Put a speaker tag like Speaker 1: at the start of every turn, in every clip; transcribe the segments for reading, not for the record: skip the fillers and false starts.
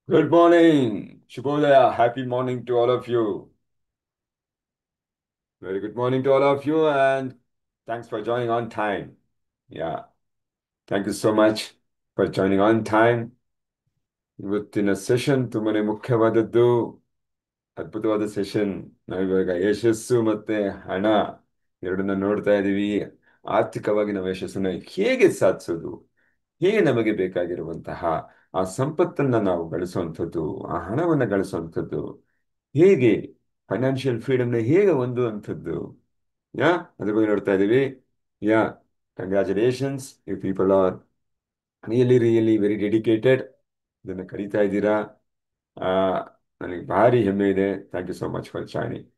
Speaker 1: Good morning, Shubhodaya. Happy morning to all of you. Very good morning to all of you, and thanks for joining on time. Yeah, thank you so much for joining on time. ಇವತ್ತಿನ session ತುಂಬಾನೇ ಮುಖ್ಯವಾದದ್ದು, ಅದ್ಭುತವಾದ session. ನಾವಿವಾಗ ಯಶಸ್ಸು ಮತ್ತೆ ಹಣ ಎರಡನ್ನ ನೋಡ್ತಾ ಇದ್ದೀವಿ. ಆರ್ಥಿಕವಾಗಿ ನಾವು ಯಶಸ್ಸನ್ನ ಹೇಗೆ ಸಾಧಿಸೋದು, ಹೇಗೆ ನಮಗೆ ಬೇಕಾಗಿರುವಂತಹ ಆ ಸಂಪತ್ತನ್ನ ನಾವು ಗಳಿಸುವಂಥದ್ದು, ಆ ಹಣವನ್ನ ಗಳಿಸುವಂಥದ್ದು, ಹೇಗೆ ಫೈನಾನ್ಷಿಯಲ್ ಫ್ರೀಡಮ್ನ ಹೇಗೆ ಹೊಂದುವಂಥದ್ದು, ಯಾ ಅದ್ರ ಬಗ್ಗೆ ನೋಡ್ತಾ ಇದ್ದೀವಿ. Yeah congratulations, you people are really really very dedicated. ಇದನ್ನು ಕರೀತಾ ಇದ್ದೀರಾ. ಆ, ನನಗೆ ಭಾರಿ ಹೆಮ್ಮೆ ಇದೆ. Thank you so much for joining.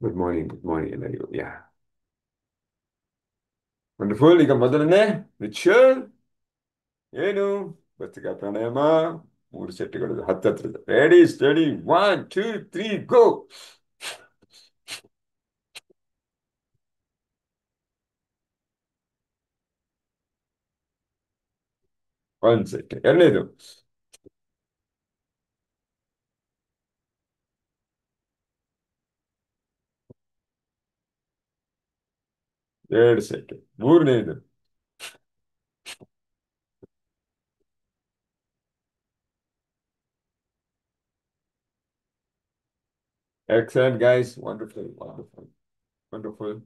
Speaker 1: Good morning ಎಲ್ಲರಿಗೂ. Yeah wonderful. ಈಗ ಮೊದಲನೇ ರಿಚುವಲ್ ಏನು? ಭಸ್ತ್ರಿಕಾ ಪ್ರಾಣಾಯಾಮ. ಮೂರು ಸೆಟ್ಗಳು ಹತ್ತತ್ರ. Ready steady, 1 2 3 go. ಒಂದ್ ಸೆಟ್. ಎರಡನೇದು. 2 ಸೆಟ್. ಮೂರನೇದು. Excellent guys, wonderful wonderful wonderful.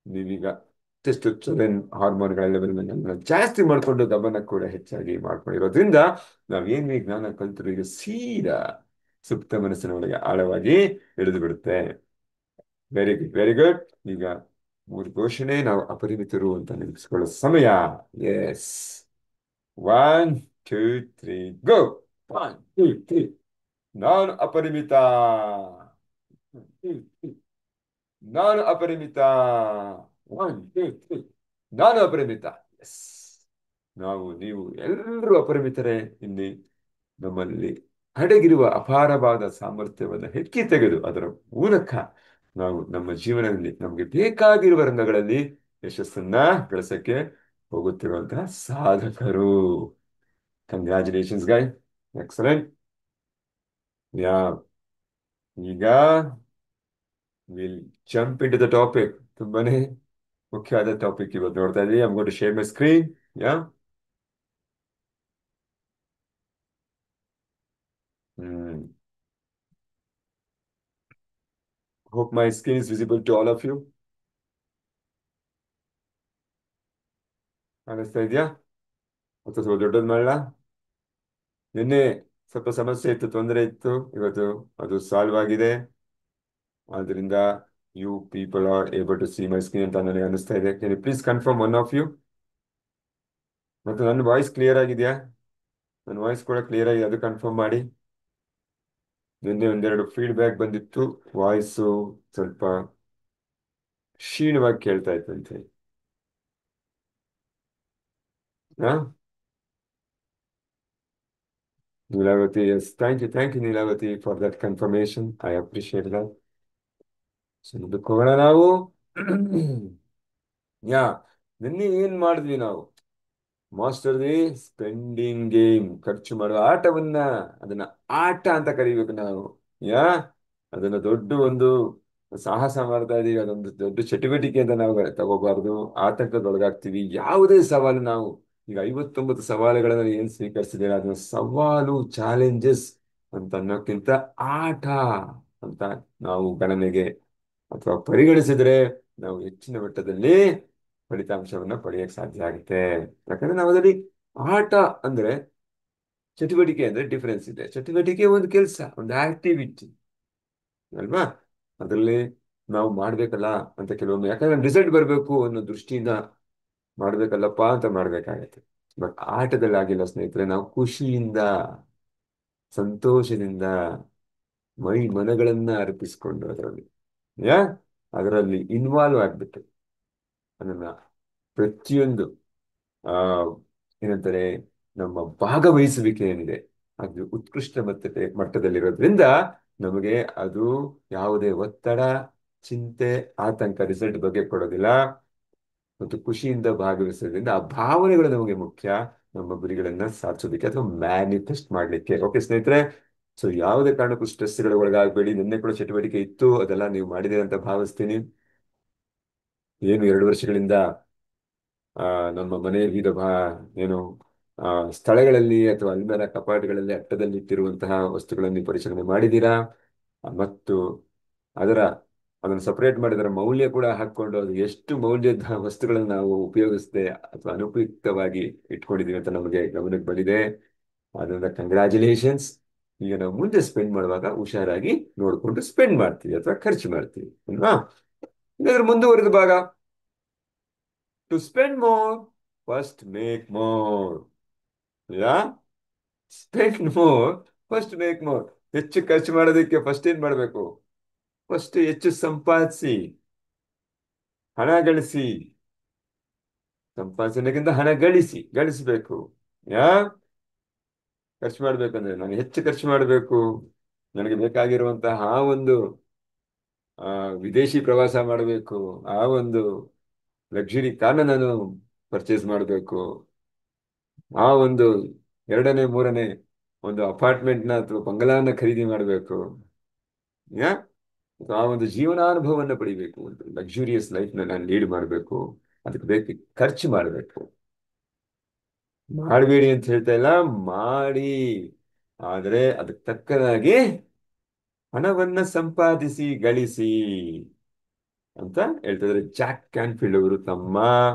Speaker 1: ನೀವೀಗ ಟೆಸ್ಟೋಸ್ಟೆರೋನ್ ಹಾರ್ಮೋನ್ಗಳ ಲೆವೆಲ್ ಜಾಸ್ತಿ ಮಾಡಿಕೊಂಡು ಗಮನ ಕೂಡ ಹೆಚ್ಚಾಗಿ ಮಾಡ್ಕೊಂಡಿರೋದ್ರಿಂದ ನಾವೇನು ಈ ಜ್ಞಾನ ಕಲ್ತರು ಈಗ ಸೀದಾ ಸುಪ್ತ ಮನಸ್ಸಿನ ಒಳಗೆ ಆಳವಾಗಿ ಇಳಿದು ಬಿಡುತ್ತೆ. Very good very good. ಈಗ ಮೂರು ಘೋಷಣೆ, ನಾವು ಅಪರಿಮಿತರು ಅಂತ ನೆನಪಿಸ್ಕೊಳ್ಳೋ ಸಮಯ. ಎಸ್. 1 2 3 ಗೋ. 1 2 3. ನಾನು ಅಪರಿಮಿತ. ನಾನು ಅಪರಿಮಿತ. 1 2 3. ನಾನು ಅಪರಿಮಿತ. ಎಸ್. ನಾವು, ನೀವು ಎಲ್ಲರೂ ಅಪರಿಮಿತರೇ. ಇಲ್ಲಿ ನಮ್ಮಲ್ಲಿ ಅಡಗಿರುವ ಅಪಾರವಾದ ಸಾಮರ್ಥ್ಯವನ್ನು ಹೆಕ್ಕಿ ತೆಗೆದು ಅದರ ಮೂಲಕ ನಾವು ನಮ್ಮ ಜೀವನದಲ್ಲಿ ನಮಗೆ ಬೇಕಾಗಿರುವ ರಂಗಗಳಲ್ಲಿ ಯಶಸ್ಸನ್ನ ಗಳಿಸಕ್ಕೆ ಹೋಗುತ್ತಿರುವಂತಹ ಸಾಧಕರು. ಕಂಗ್ರ್ಯಾಚುಲೇಷನ್ಸ್ ಗೈ. ಎಕ್ಸಲೆಂಟ್. ಯಾ ಈಗ will jump into the topic. ತುಂಬಾನೇ ಮುಖ್ಯವಾದ ಟಾಪಿಕ್ ಇವತ್ತು ನೋಡ್ತಾ ಇದ್ದೀವಿ. I am going to share my screen. Yeah hmm hope my screen is visible to all of you. ಕಾಣಿಸ್ತಾ ಇದೆಯಾ? ಅಥವಾ ಸ್ವಲ್ಪ ದೊಡ್ಡದು ಮಾಡಲ? ನಿನ್ನೆ ಸ್ವಲ್ಪ ಸಮಸ್ಯೆ ಇತ್ತು, ತೊಂದರೆ ಇತ್ತು. ಇವತ್ತು ಅದು ಸಾಲ್ವ್ ಆಗಿದೆ. ಆದ್ರಿಂದ you people are able to see my screen ಅಂತ ನನಗೆ ಅನಿಸ್ತಾ ಇದೆ. Can you please confirm one of you? ಮತ್ತು ನನ್ನ ವಾಯ್ಸ್ ಕ್ಲಿಯರ್ ಆಗಿದೆಯಾ? ನನ್ನ ವಾಯ್ಸ್ ಕೂಡ ಕ್ಲಿಯರ್ ಆಗಿದೆ, ಅದು ಕನ್ಫರ್ಮ್ ಮಾಡಿ. ನಿನ್ನೆ ಒಂದೆರಡು ಫೀಡ್ಬ್ಯಾಕ್ ಬಂದಿತ್ತು, ವಾಯ್ಸು ಸ್ವಲ್ಪ ಕ್ಷೀಣವಾಗಿ ಕೇಳ್ತಾ ಇತ್ತಂತೆ. ಹಾ, Neelavathi, yes, thank you Neelavathi for that confirmation. I appreciate that. So ಮುಂದಕ್ಕೆ ಹೋಗೋಣ ನಾವು. ಯಾ ನಿನ್ನೆ ಏನ್ ಮಾಡಿದ್ವಿ ನಾವು? ಮಾಸ್ಟರ್ ದಿ ಸ್ಪೆಂಡಿಂಗ್ ಗೇಮ್, ಖರ್ಚು ಮಾಡುವ ಆಟವನ್ನ, ಅದನ್ನ ಆಟ ಅಂತ ಕರಿಬೇಕು ನಾವು. ಯಾ ಅದನ್ನ ದೊಡ್ಡ ಒಂದು ಸಾಹಸ ಮಾಡ್ತಾ ಇದೀವಿ. ಅದೊಂದು ದೊಡ್ಡ ಚಟುವಟಿಕೆ ಅಂತ ನಾವು ತಗೋಬಾರ್ದು. ಆತಂಕದೊಳಗಾಗ್ತೀವಿ. ಯಾವುದೇ ಸವಾಲು ನಾವು, ಈಗ 59 ಸವಾಲುಗಳನ್ನ ಏನ್ ಸ್ವೀಕರಿಸಿದ್ದೇವೆ ಅದನ್ನ ಸವಾಲು, ಚಾಲೆಂಜಸ್ ಅಂತ ಅನ್ನೋಕ್ಕಿಂತ ಆಟ ಅಂತ ನಾವು ಗಣನೆಗೆ ಅಥವಾ ಪರಿಗಣಿಸಿದ್ರೆ ನಾವು ಹೆಚ್ಚಿನ ಮಟ್ಟದಲ್ಲಿ ಫಲಿತಾಂಶವನ್ನ ಪಡೆಯಕ್ಕೆ ಸಾಧ್ಯ ಆಗುತ್ತೆ. ಯಾಕಂದ್ರೆ ನಾವು ಅದರಲ್ಲಿ ಆಟ ಅಂದ್ರೆ, ಚಟುವಟಿಕೆ ಅಂದ್ರೆ ಡಿಫರೆನ್ಸ್ ಇದೆ. ಚಟುವಟಿಕೆ ಒಂದು ಕೆಲಸ, ಒಂದು ಆಕ್ಟಿವಿಟಿ ಅಲ್ವಾ? ಅದರಲ್ಲಿ ನಾವು ಮಾಡ್ಬೇಕಲ್ಲ ಅಂತ ಕೆಲವೊಮ್ಮೆ, ಯಾಕಂದ್ರೆ ರಿಸಲ್ಟ್ ಬರಬೇಕು ಅನ್ನೋ ದೃಷ್ಟಿಯಿಂದ ಮಾಡ್ಬೇಕಲ್ಲಪ್ಪ ಅಂತ ಮಾಡ್ಬೇಕಾಗತ್ತೆ. ಬಟ್ ಆಟದಲ್ಲಿ ಆಗಿಲ್ಲ ಸ್ನೇಹಿತರೆ. ನಾವು ಖುಷಿಯಿಂದ, ಸಂತೋಷದಿಂದ, ಮೈ ಮನಗಳನ್ನ ಅರ್ಪಿಸ್ಕೊಂಡು ಯಾ ಅದರಲ್ಲಿ ಇನ್ವಾಲ್ವ್ ಆಗ್ಬಿಟ್ಟು ಅದನ್ನ ಪ್ರತಿಯೊಂದು ಆ ಏನಂತಾರೆ, ನಮ್ಮ ಭಾಗವಹಿಸುವಿಕೆ ಏನಿದೆ ಅದು ಉತ್ಕೃಷ್ಟ ಮಟ್ಟದಲ್ಲಿರೋದ್ರಿಂದ ನಮಗೆ ಅದು ಯಾವುದೇ ಒತ್ತಡ, ಚಿಂತೆ, ಆತಂಕ ರಿಸಲ್ಟ್ ಬಗ್ಗೆ ಕೊಡೋದಿಲ್ಲ. ಮತ್ತು ಖುಷಿಯಿಂದ ಭಾಗವಹಿಸೋದ್ರಿಂದ ಆ ಭಾವನೆಗಳು ನಮಗೆ ಮುಖ್ಯ. ನಮ್ಮ ಗುರಿಗಳನ್ನ ಸಾಧಿಸೋದಕ್ಕೆ ಅಥವಾ ಮ್ಯಾನಿಫೆಸ್ಟ್ ಮಾಡ್ಲಿಕ್ಕೆ. ಓಕೆ ಸ್ನೇಹಿತರೆ, ಸೊ ಯಾವುದೇ ಕಾರಣಕ್ಕೂ ಸ್ಟ್ರೆಸ್ಗಳ ಒಳಗಾಗಬೇಡಿ. ನಿನ್ನೆ ಕೂಡ ಚಟುವಟಿಕೆ ಇತ್ತು, ಅದೆಲ್ಲ ನೀವು ಮಾಡಿದ್ದೀರಿ ಅಂತ ಭಾವಿಸ್ತೀನಿ. ಏನು 2 ವರ್ಷಗಳಿಂದ ಆ, ನಮ್ಮ ಮನೆಯ ವಿವಿಧ ಏನು ಆ, ಸ್ಥಳಗಳಲ್ಲಿ ಅಥವಾ ಅಲ್ಮೇರ ಕಪಾಟುಗಳಲ್ಲಿ ಅಟ್ಟದಲ್ಲಿ ಇಟ್ಟಿರುವಂತಹ ವಸ್ತುಗಳನ್ನು ನೀವು ಪರಿಶೀಲನೆ ಮಾಡಿದ್ದೀರಾ. ಮತ್ತು ಅದರ ಅದನ್ನು ಸಪರೇಟ್ ಮಾಡಿದರ ಮೌಲ್ಯ ಕೂಡ ಹಾಕೊಂಡು ಅದು ಎಷ್ಟು ಮೌಲ್ಯದ ವಸ್ತುಗಳನ್ನು ನಾವು ಉಪಯೋಗಿಸದೆ ಅಥವಾ ಅನುಪಯುಕ್ತವಾಗಿ ಇಟ್ಕೊಂಡಿದ್ದೀವಿ ಅಂತ ನಮಗೆ ಗಮನಕ್ಕೆ ಬಂದಿದೆ. ಅದರಿಂದ ಕಂಗ್ರ್ಯಾಚುಲೇಷನ್ಸ್. ಈಗ ನಾವು ಮುಂದೆ ಸ್ಪೆಂಡ್ ಮಾಡುವಾಗ ಹುಷಾರಾಗಿ ನೋಡಿಕೊಂಡು ಸ್ಪೆಂಡ್ ಮಾಡ್ತೀವಿ ಅಥವಾ ಖರ್ಚು ಮಾಡ್ತೀವಿ ಅಲ್ವಾ. ಇದಾದ್ರೆ ಮುಂದುವರೆದ ಭಾಗ. To spend more, first make more. Yeah, spend more, first make more. ಹೆಚ್ಚು ಖರ್ಚು ಮಾಡೋದಕ್ಕೆ ಫಸ್ಟ್ ಏನ್ ಮಾಡಬೇಕು? ಫಸ್ಟ್ ಹೆಚ್ಚು ಸಂಪಾದಿಸಿ, ಹಣ ಗಳಿಸಿ. ಸಂಪಾದನೆಗಿಂತ ಹಣ ಗಳಿಸಬೇಕು. ಯಾ, ಖರ್ಚು ಮಾಡ್ಬೇಕಂದ್ರೆ ನಾನು ಹೆಚ್ಚು ಖರ್ಚು ಮಾಡಬೇಕು. ನನಗೆ ಬೇಕಾಗಿರುವಂತಹ ಆ ಒಂದು ಆ ವಿದೇಶಿ ಪ್ರವಾಸ ಮಾಡಬೇಕು, ಆ ಒಂದು ಲಕ್ಸುರಿ ಕಾರ್ನ ನಾನು ಪರ್ಚೇಸ್ ಮಾಡಬೇಕು, ಆ ಒಂದು 2ನೇ 3ನೇ ಒಂದು ಅಪಾರ್ಟ್ಮೆಂಟ್ನ ಅಥವಾ ಬಂಗಲಾನ ಖರೀದಿ ಮಾಡಬೇಕು. ಯಾ, ಆ ಒಂದು ಜೀವನಾನುಭವವನ್ನು ಪಡಿಬೇಕು, ಒಂದು ಲಕ್ಸುರಿಯಸ್ ಲೈಫ್ನ ನಾನು ಲೀಡ್ ಮಾಡಬೇಕು. ಅದಕ್ಕೆ ಬೇಕು, ಖರ್ಚು ಮಾಡಬೇಕು. ಮಾಡಬೇಡಿ ಅಂತ ಹೇಳ್ತಾ ಇಲ್ಲ, ಮಾಡಿ. ಆದ್ರೆ ಅದಕ್ಕೆ ತಕ್ಕದಾಗಿ ಹಣವನ್ನ ಸಂಪಾದಿಸಿ ಗಳಿಸಿ ಅಂತ ಹೇಳ್ತಾ ಇದ್ದಾರೆ. ಜಾಕ್ ಕ್ಯಾನ್ಫೀಲ್ಡ್ ಅವರು ತಮ್ಮ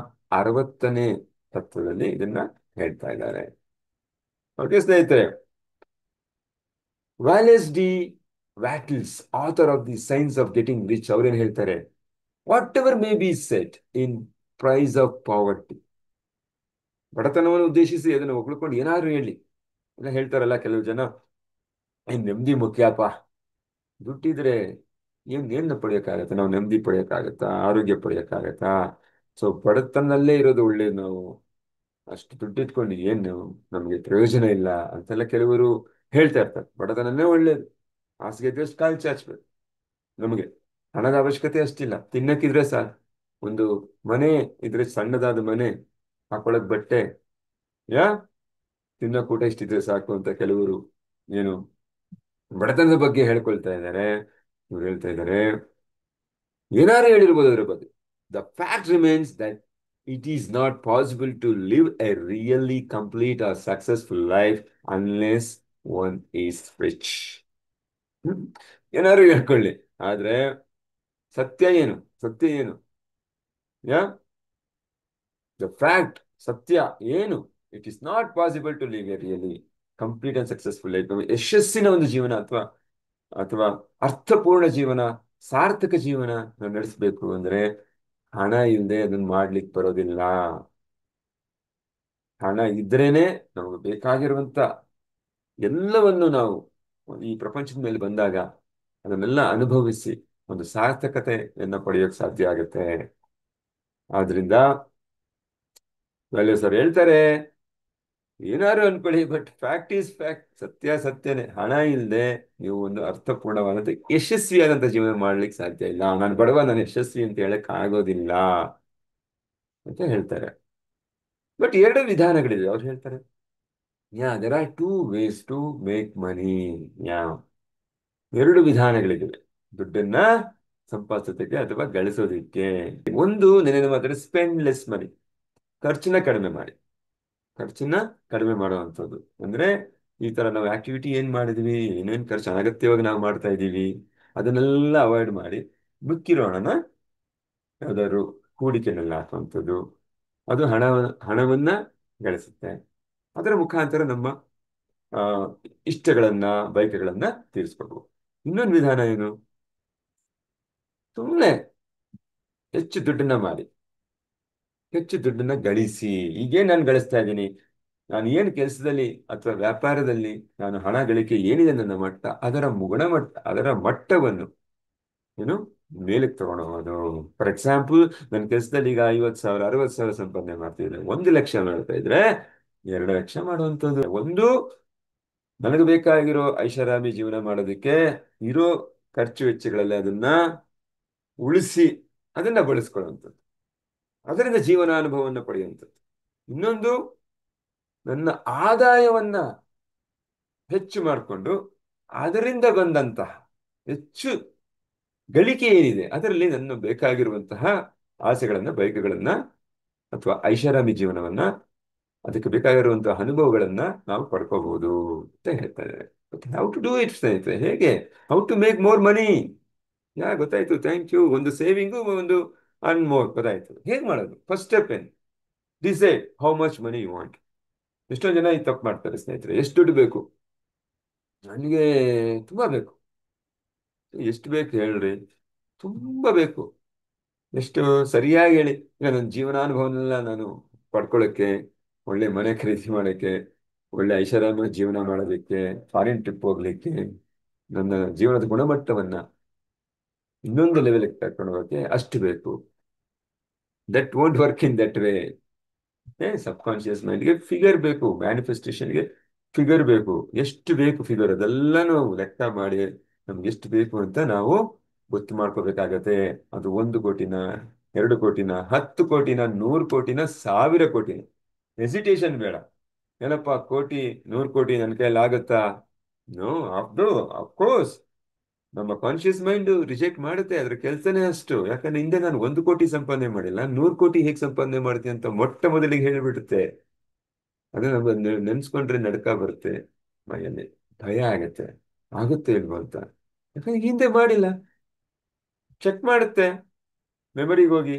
Speaker 1: 60ನೇ ತತ್ವದಲ್ಲಿ ಇದನ್ನ ಹೇಳ್ತಾ ಇದ್ದಾರೆ. ಓಕೆ ಸ್ನೇಹಿತರೆ, Wallace D Wattles, author of the science of getting rich, ಅವ್ರೇನ್ ಹೇಳ್ತಾರೆ? Whatever may be set in praise of poverty. ಬಡತನವನ್ನು ಉದ್ದೇಶಿಸಿ ಅದನ್ನು ಹೊಗಳ್ಕೊಂಡು ಏನಾದ್ರು ಹೇಳಿ. ಎಲ್ಲ ಹೇಳ್ತಾರಲ್ಲ ಕೆಲವು ಜನ, ನೆಮ್ಮದಿ ಮುಖ್ಯಪ್ಪ, ದುಡ್ಡಿದ್ರೆ ಏನ್ ಪಡೆಯೋಕ್ಕಾಗತ್ತಾ, ನಾವು ನೆಮ್ಮದಿ ಪಡೆಯೋಕ್ಕಾಗತ್ತಾ, ಆರೋಗ್ಯ ಪಡೆಯೋಕ್ಕಾಗತ್ತಾ? ಸೊ ಬಡತನಲ್ಲೇ ಇರೋದು ಒಳ್ಳೇದು. ನಾವು ಅಷ್ಟು ದುಡ್ಡಿಟ್ಕೊಂಡು ಏನು ನಮ್ಗೆ ಪ್ರಯೋಜನ ಇಲ್ಲ ಅಂತೆಲ್ಲ ಕೆಲವರು ಹೇಳ್ತಾ ಇರ್ತಾರೆ. ಬಡತನನೇ ಒಳ್ಳೇದು, ಹಾಸಿಗೆ ಇದ್ದಷ್ಟು ಕಾಲು ಚಾಚ್ಬೇಕು. ನಮಗೆ ಹಣದ ಅವಶ್ಯಕತೆ ಅಷ್ಟಿಲ್ಲ, ತಿನ್ನಕ್ಕಿದ್ರೆ ಸಾಕು. ಒಂದು ಮನೆ ಇದ್ರೆ, ಸಣ್ಣದಾದ ಮನೆ, ಹಾಕೊಳಕ್ ಬಟ್ಟೆ, ಯಾ, ತಿನ್ನೋ ಊಟ ಇಷ್ಟಿದ್ರೆ ಸಾಕು ಅಂತ ಕೆಲವರು ಏನು ಬಡತನದ ಬಗ್ಗೆ ಹೇಳ್ಕೊಳ್ತಾ ಇದ್ದಾರೆ. ಇವ್ರು ಹೇಳ್ತಾ ಇದ್ದಾರೆ, ಏನಾರು ಹೇಳಿರ್ಬೋದು ಅದ್ರ ಬಗ್ಗೆ. The fact remains that it is not possible to live a really complete or successful life unless one is rich. ಏನಾರು ಹೇಳ್ಕೊಳ್ಳಿ, ಆದ್ರೆ ಸತ್ಯ ಏನು? ಸತ್ಯ ಏನು? ಯಾ, ದ ಫ್ಯಾಕ್ಟ್, ಸತ್ಯ ಏನು? It is not possible to live a really complete and successful life. ಯಶಸ್ಸಿನ ಒಂದು ಜೀವನ ಅಥವಾ ಅಥವಾ ಅರ್ಥಪೂರ್ಣ ಜೀವನ, ಸಾರ್ಥಕ ಜೀವನ ನಾವು ನಡೆಸಬೇಕು ಅಂದ್ರೆ ಹಣ ಇಲ್ಲದೆ ಅದನ್ನ ಮಾಡ್ಲಿಕ್ಕೆ ಬರೋದಿಲ್ಲ. ಹಣ ಇದ್ರೇನೆ ನಮಗೆ ಬೇಕಾಗಿರುವಂತ ಎಲ್ಲವನ್ನು ನಾವು ಈ ಪ್ರಪಂಚದ ಮೇಲೆ ಬಂದಾಗ ಅದನ್ನೆಲ್ಲ ಅನುಭವಿಸಿ ಒಂದು ಸಾರ್ಥಕತೆಯನ್ನ ಪಡೆಯೋಕೆ ಸಾಧ್ಯ ಆಗುತ್ತೆ. ಆದ್ರಿಂದ ಸರ್ ಹೇಳ್ತಾರೆ, ಏನಾರು ಅನ್ಕೊಳ್ಳಿ, ಬಟ್ ಫ್ಯಾಕ್ಟ್ ಈಸ್ ಫ್ಯಾಕ್ಟ್, ಸತ್ಯ ಸತ್ಯನೇ. ಹಣ ಇಲ್ಲದೆ ನೀವು ಒಂದು ಅರ್ಥಪೂರ್ಣವಾದಂತ ಯಶಸ್ವಿಯಾದಂತ ಜೀವನ ಮಾಡ್ಲಿಕ್ಕೆ ಸಾಧ್ಯ ಇಲ್ಲ. ನಾನು ಬಡವ, ನಾನು ಯಶಸ್ವಿ ಅಂತ ಹೇಳಕ್ ಆಗೋದಿಲ್ಲ ಅಂತ ಹೇಳ್ತಾರೆ. ಬಟ್ 2 ವಿಧಾನಗಳಿದೆ, ಅವ್ರು ಹೇಳ್ತಾರೆ. Yeah, there are 2 ways to make money. Yeah, 2 ವಿಧಾನಗಳಿವೆ ದುಡ್ಡನ್ನ ಸಂಪಾದಿಸೋದಕ್ಕೆ ಅಥವಾ ಗಳಿಸೋದಕ್ಕೆ. ಒಂದು ನೆನೆ ಮಾತ್ರ ಸ್ಪೆಂಡ್ ಲೆಸ್ ಮನಿ, ಖರ್ಚನ್ನ ಕಡಿಮೆ ಮಾಡಿ. ಖರ್ಚನ್ನ ಕಡಿಮೆ ಮಾಡುವಂಥದ್ದು ಅಂದ್ರೆ, ಈ ತರ ನಾವು ಆಕ್ಟಿವಿಟಿ ಏನ್ ಮಾಡಿದೀವಿ, ಏನೇನ್ ಖರ್ಚು ಅನಗತ್ಯವಾಗಿ ನಾವು ಮಾಡ್ತಾ ಇದ್ದೀವಿ, ಅದನ್ನೆಲ್ಲ ಅವಾಯ್ಡ್ ಮಾಡಿ ಮಿಕ್ಕಿರೋ ಹಣನ ಯಾವ್ದಾದ್ರು ಹೂಡಿಕೆನಲ್ಲಿ ಹಾಕುವಂಥದ್ದು. ಅದು ಹಣವನ್ನ ಗಳಿಸುತ್ತೆ. ಅದರ ಮುಖಾಂತರ ನಮ್ಮ ಆ ಇಷ್ಟಗಳನ್ನ, ಬಯಕೆಗಳನ್ನ ತೀರಿಸ್ಕೊಡ್ಬೋದು. ಇನ್ನೊಂದು ವಿಧಾನ ಏನು? ಸುಮ್ಮನೆ ಹೆಚ್ಚು ದುಡ್ಡನ್ನ ಮಾಡಿ, ಹೆಚ್ಚು ದುಡ್ಡನ್ನ ಗಳಿಸಿ. ಈಗೇನ್ ನಾನು ಗಳಿಸ್ತಾ ಇದ್ದೀನಿ, ನಾನು ಏನು ಕೆಲಸದಲ್ಲಿ ಅಥವಾ ವ್ಯಾಪಾರದಲ್ಲಿ ನಾನು ಹಣ ಗಳಿಕೆ ಏನಿದೆ ನನ್ನ ಮಟ್ಟ, ಅದರ ಗುಣಮಟ್ಟ, ಅದರ ಮಟ್ಟವನ್ನು ಏನು ಮೇಲಕ್ಕೆ ತಗೊಂಡು ಹೋಗೋದು. ಫಾರ್ ಎಕ್ಸಾಂಪಲ್, ನನ್ನ ಕೆಲಸದಲ್ಲಿ ಈಗ 50,000 60,000 ಸಂಪಾದನೆ ಮಾಡ್ತಿದ್ರೆ, 1 ಲಕ್ಷ ಮಾಡ್ತಾ ಇದ್ರೆ 2 ಲಕ್ಷ ಮಾಡುವಂಥದ್ದು. ಒಂದು, ನನಗೆ ಬೇಕಾಗಿರೋ ಐಷಾರಾಮಿ ಜೀವನ ಮಾಡೋದಕ್ಕೆ ಇರೋ ಖರ್ಚು ವೆಚ್ಚಗಳಲ್ಲಿ ಅದನ್ನ ಉಳಿಸಿ ಅದನ್ನ ಬಳಸ್ಕೊಳ್ಳುವಂಥದ್ದು, ಅದರಿಂದ ಜೀವನಾನುಭವವನ್ನು ಪಡೆಯುವಂಥದ್ದು. ಇನ್ನೊಂದು, ನನ್ನ ಆದಾಯವನ್ನ ಹೆಚ್ಚು ಮಾಡಿಕೊಂಡು ಅದರಿಂದ ಬಂದಂತಹ ಹೆಚ್ಚು ಗಳಿಕೆ ಏನಿದೆ ಅದರಲ್ಲಿ ನನ್ನ ಬೇಕಾಗಿರುವಂತಹ ಆಸೆಗಳನ್ನ ಬಯಕೆಗಳನ್ನ ಅಥವಾ ಐಷಾರಾಮಿ ಜೀವನವನ್ನ ಅದಕ್ಕೆ ಬೇಕಾಗಿರುವಂತಹ ಅನುಭವಗಳನ್ನ ನಾವು ಪಡ್ಕೋಬಹುದು ಅಂತ ಹೇಳ್ತಾ ಇದ್ದಾರೆ. ಹೌ ಟು ಡೂ ಇಟ್ ಸ್ನೇಹಿತರೆ, ಹೇಗೆ how to make more money. ಗೊತ್ತಾಯ್ತು, ಥ್ಯಾಂಕ್ ಯು. ಒಂದು ಸೇವಿಂಗು, ಒಂದು ಅರ್ನ್ ಮೋರ್ ಗೊತ್ತಾಯ್ತು. ಹೇಗೆ ಮಾಡೋದು? ಫಸ್ಟ್ ಸ್ಟೆಪ್ ಏನು? Decide how much money you want. ಎಷ್ಟೊಂದು ಜನ ಈ ತಪ್ಪು ಮಾಡ್ತಾರೆ ಸ್ನೇಹಿತರೆ. ಎಷ್ಟು ದುಡ್ಡು ಬೇಕು? ನನಗೆ ತುಂಬಾ ಬೇಕು. ಎಷ್ಟು ಬೇಕು ಹೇಳ್ರಿ? ತುಂಬಾ ಬೇಕು. ಎಷ್ಟು? ಸರಿಯಾಗಿ ಹೇಳಿ. ಈಗ ನನ್ನ ಜೀವನಾನುಭವನೆಲ್ಲ ನಾನು ಪಡ್ಕೊಳ್ಳೋಕ್ಕೆ, ಒಳ್ಳೆ ಮನೆ ಖರೀದಿ ಮಾಡೋಕ್ಕೆ, ಒಳ್ಳೆ ಐಷಾರಾಮ ಜೀವನ ಮಾಡೋದಕ್ಕೆ, ಫಾರಿನ್ ಟ್ರಿಪ್ ಹೋಗ್ಲಿಕ್ಕೆ, ನನ್ನ ಜೀವನದ ಗುಣಮಟ್ಟವನ್ನ ಇನ್ನೊಂದು ಲೆವೆಲ್ಗೆ ಕರ್ಕೊಂಡು ಹೋಗೋಕ್ಕೆ ಅಷ್ಟು ಬೇಕು. That won't work in that way. Subconscious ಮೈಂಡ್ಗೆ ಫಿಗರ್ ಬೇಕು, ಮ್ಯಾನಿಫೆಸ್ಟೇಷನ್ಗೆ ಫಿಗರ್ ಬೇಕು. ಎಷ್ಟು ಬೇಕು ಫಿಗರ್, ಅದೆಲ್ಲ ನಾವು ಲೆಕ್ಕ ಮಾಡಿ ನಮ್ಗೆ ಎಷ್ಟು ಬೇಕು ಅಂತ ನಾವು ಗೊತ್ತು ಮಾಡ್ಕೋಬೇಕಾಗತ್ತೆ. ಅದು 1 ಕೋಟಿನ, 2 ಕೋಟಿನ, 10 ಕೋಟಿನ, 100 ಕೋಟಿನ, 1000 ಕೋಟಿನ. ಹೆಸಿಟೇಷನ್ ಬೇಡ. ಏನಪ್ಪಾ, ಕೋಟಿ 100 ಕೋಟಿ ನನ್ನ ಕೈಯಲ್ಲಿ ಆಗುತ್ತಾ? ನೋ, ಅಬ್ದು ಅಫ್ಕೋರ್ಸ್ ನಮ್ಮ ಕಾನ್ಶಿಯಸ್ ಮೈಂಡ್ ರಿಜೆಕ್ಟ್ ಮಾಡುತ್ತೆ. ಅದ್ರ ಕೆಲಸನೇ ಅಷ್ಟು. ಯಾಕಂದ್ರೆ ಹಿಂದೆ ನಾನು 1 ಕೋಟಿ ಸಂಪಾದನೆ ಮಾಡಿಲ್ಲ, 100 ಕೋಟಿ ಹೇಗೆ ಸಂಪಾದನೆ ಮಾಡ್ತೀನಿ ಅಂತ ಮೊಟ್ಟ ಮೊದಲಿಗೆ ಹೇಳಿಬಿಡುತ್ತೆ. ಅದು ನಮ್ಮ ನೆನ್ಸ್ಕೊಂಡ್ರೆ ನಡ್ಕ ಬರುತ್ತೆ ಮೈಯಲ್ಲಿ, ಭಯ ಆಗತ್ತೆ. ಆಗುತ್ತೆ ಇಲ್ವೋ ಅಂತ. ಯಾಕಂದ್ರೆ ಹಿಂದೆ ಮಾಡಿಲ್ಲ. ಚೆಕ್ ಮಾಡುತ್ತೆ ಮೆಮರಿಗೆ ಹೋಗಿ,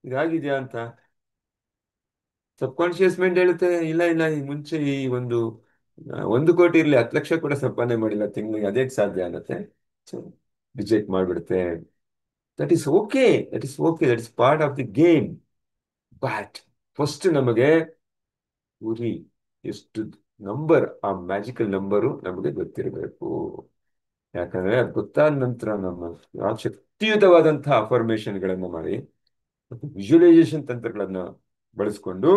Speaker 1: ಇದಾಗಿದ್ಯಾ ಅಂತ. ಸಬ್ ಕಾನ್ಶಿಯಸ್ ಮೈಂಡ್ ಹೇಳುತ್ತೆ, ಇಲ್ಲ ಇಲ್ಲ, ಈ ಮುಂಚೆ ಈ 1 ಕೋಟಿ ಇರ್ಲಿ, 10 ಲಕ್ಷ ಕೂಡ ಸಂಪಾದನೆ ಮಾಡಿಲ್ಲ ತಿಂಗಳಿಗೆ, ಅದೇಗ್ ಸಾಧ್ಯ ಆಗತ್ತೆ. ರಿಜೆಕ್ಟ್ ಮಾಡ್ಬಿಡುತ್ತೆ. That is okay, that is okay, that is part of the game. But first ನಮಗೆ ಗುರಿ ಎಷ್ಟು, ನಂಬರ್, ಆ ಮ್ಯಾಜಿಕಲ್ ನಂಬರು ನಮಗೆ ಗೊತ್ತಿರಬೇಕು. ಯಾಕಂದ್ರೆ ಅದು ಗೊತ್ತಾದ ನಂತರ ನಮ್ಮ ಆ ಶಕ್ತಿಯುತವಾದಂತಹ ಅಫರ್ಮೇಶನ್ಗಳನ್ನು ಮಾಡಿ ಮತ್ತು ವಿಜುವಲೈಸೇಷನ್ ತಂತ್ರಗಳನ್ನ ಬಳಸ್ಕೊಂಡು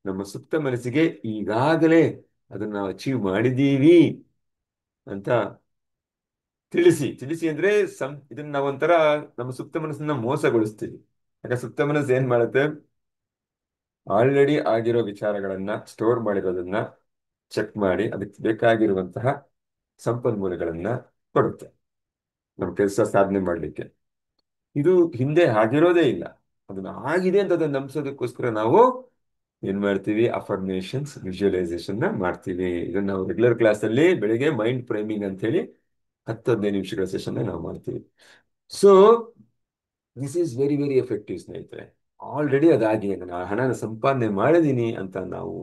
Speaker 1: ನಮ್ಮ ಸುಪ್ತ ಮನಸ್ಸಿಗೆ ಈಗಾಗಲೇ ಅದನ್ನ ನಾವು ಅಚೀವ್ ಮಾಡಿದ್ದೀವಿ ಅಂತ ತಿಳಿಸಿ. ತಿಳಿಸಿ ಅಂದ್ರೆ ಇದನ್ನ ನಾವೊಂಥರ ನಮ್ಮ ಸುಪ್ತ ಮನಸ್ಸನ್ನ ಮೋಸಗೊಳಿಸ್ತೀವಿ. ಯಾಕಂದ್ರೆ ಸುಪ್ತ ಮನಸ್ಸು ಏನ್ ಮಾಡುತ್ತೆ? ಆಲ್ರೆಡಿ ಆಗಿರೋ ವಿಚಾರಗಳನ್ನ ಸ್ಟೋರ್ ಮಾಡಿರೋದನ್ನ ಚೆಕ್ ಮಾಡಿ ಅದಕ್ಕೆ ಬೇಕಾಗಿರುವಂತಹ ಸಂಪನ್ಮೂಲಗಳನ್ನ ಕೊಡುತ್ತೆ ನಮ್ಮ ಕೆಲಸ ಸಾಧನೆ ಮಾಡಲಿಕ್ಕೆ. ಇದು ಹಿಂದೆ ಆಗಿರೋದೇ ಇಲ್ಲ. ಅದನ್ನ ಆಗಿದೆ ಅಂತ ಅದನ್ನ ನಂಬಿಸೋದಕ್ಕೋಸ್ಕರ ನಾವು ಏನ್ ಮಾಡ್ತೀವಿ? ಅಫರ್ಮೇಶನ್ಸ್, ವಿಜುವಲೈಸೇಷನ್ ಮಾಡ್ತೀವಿ. ಇದನ್ನ ನಾವು ರೆಗ್ಯುಲರ್ ಕ್ಲಾಸ್ ಅಲ್ಲಿ ಬೆಳಿಗ್ಗೆ ಮೈಂಡ್ ಪ್ರೈಮಿಂಗ್ ಅಂತ ಹೇಳಿ 10-15 ನಿಮಿಷಗಳ ಸೆಷನ್ ನಾವು ಮಾಡ್ತೀವಿ. So this is very very effective ಸ್ನೇಹಿತರೆ. ಆಲ್ರೆಡಿ ಅದಾಗಿ ನಾನು ಹಣನ ಸಂಪಾದನೆ ಮಾಡಿದೀನಿ ಅಂತ ನಾವು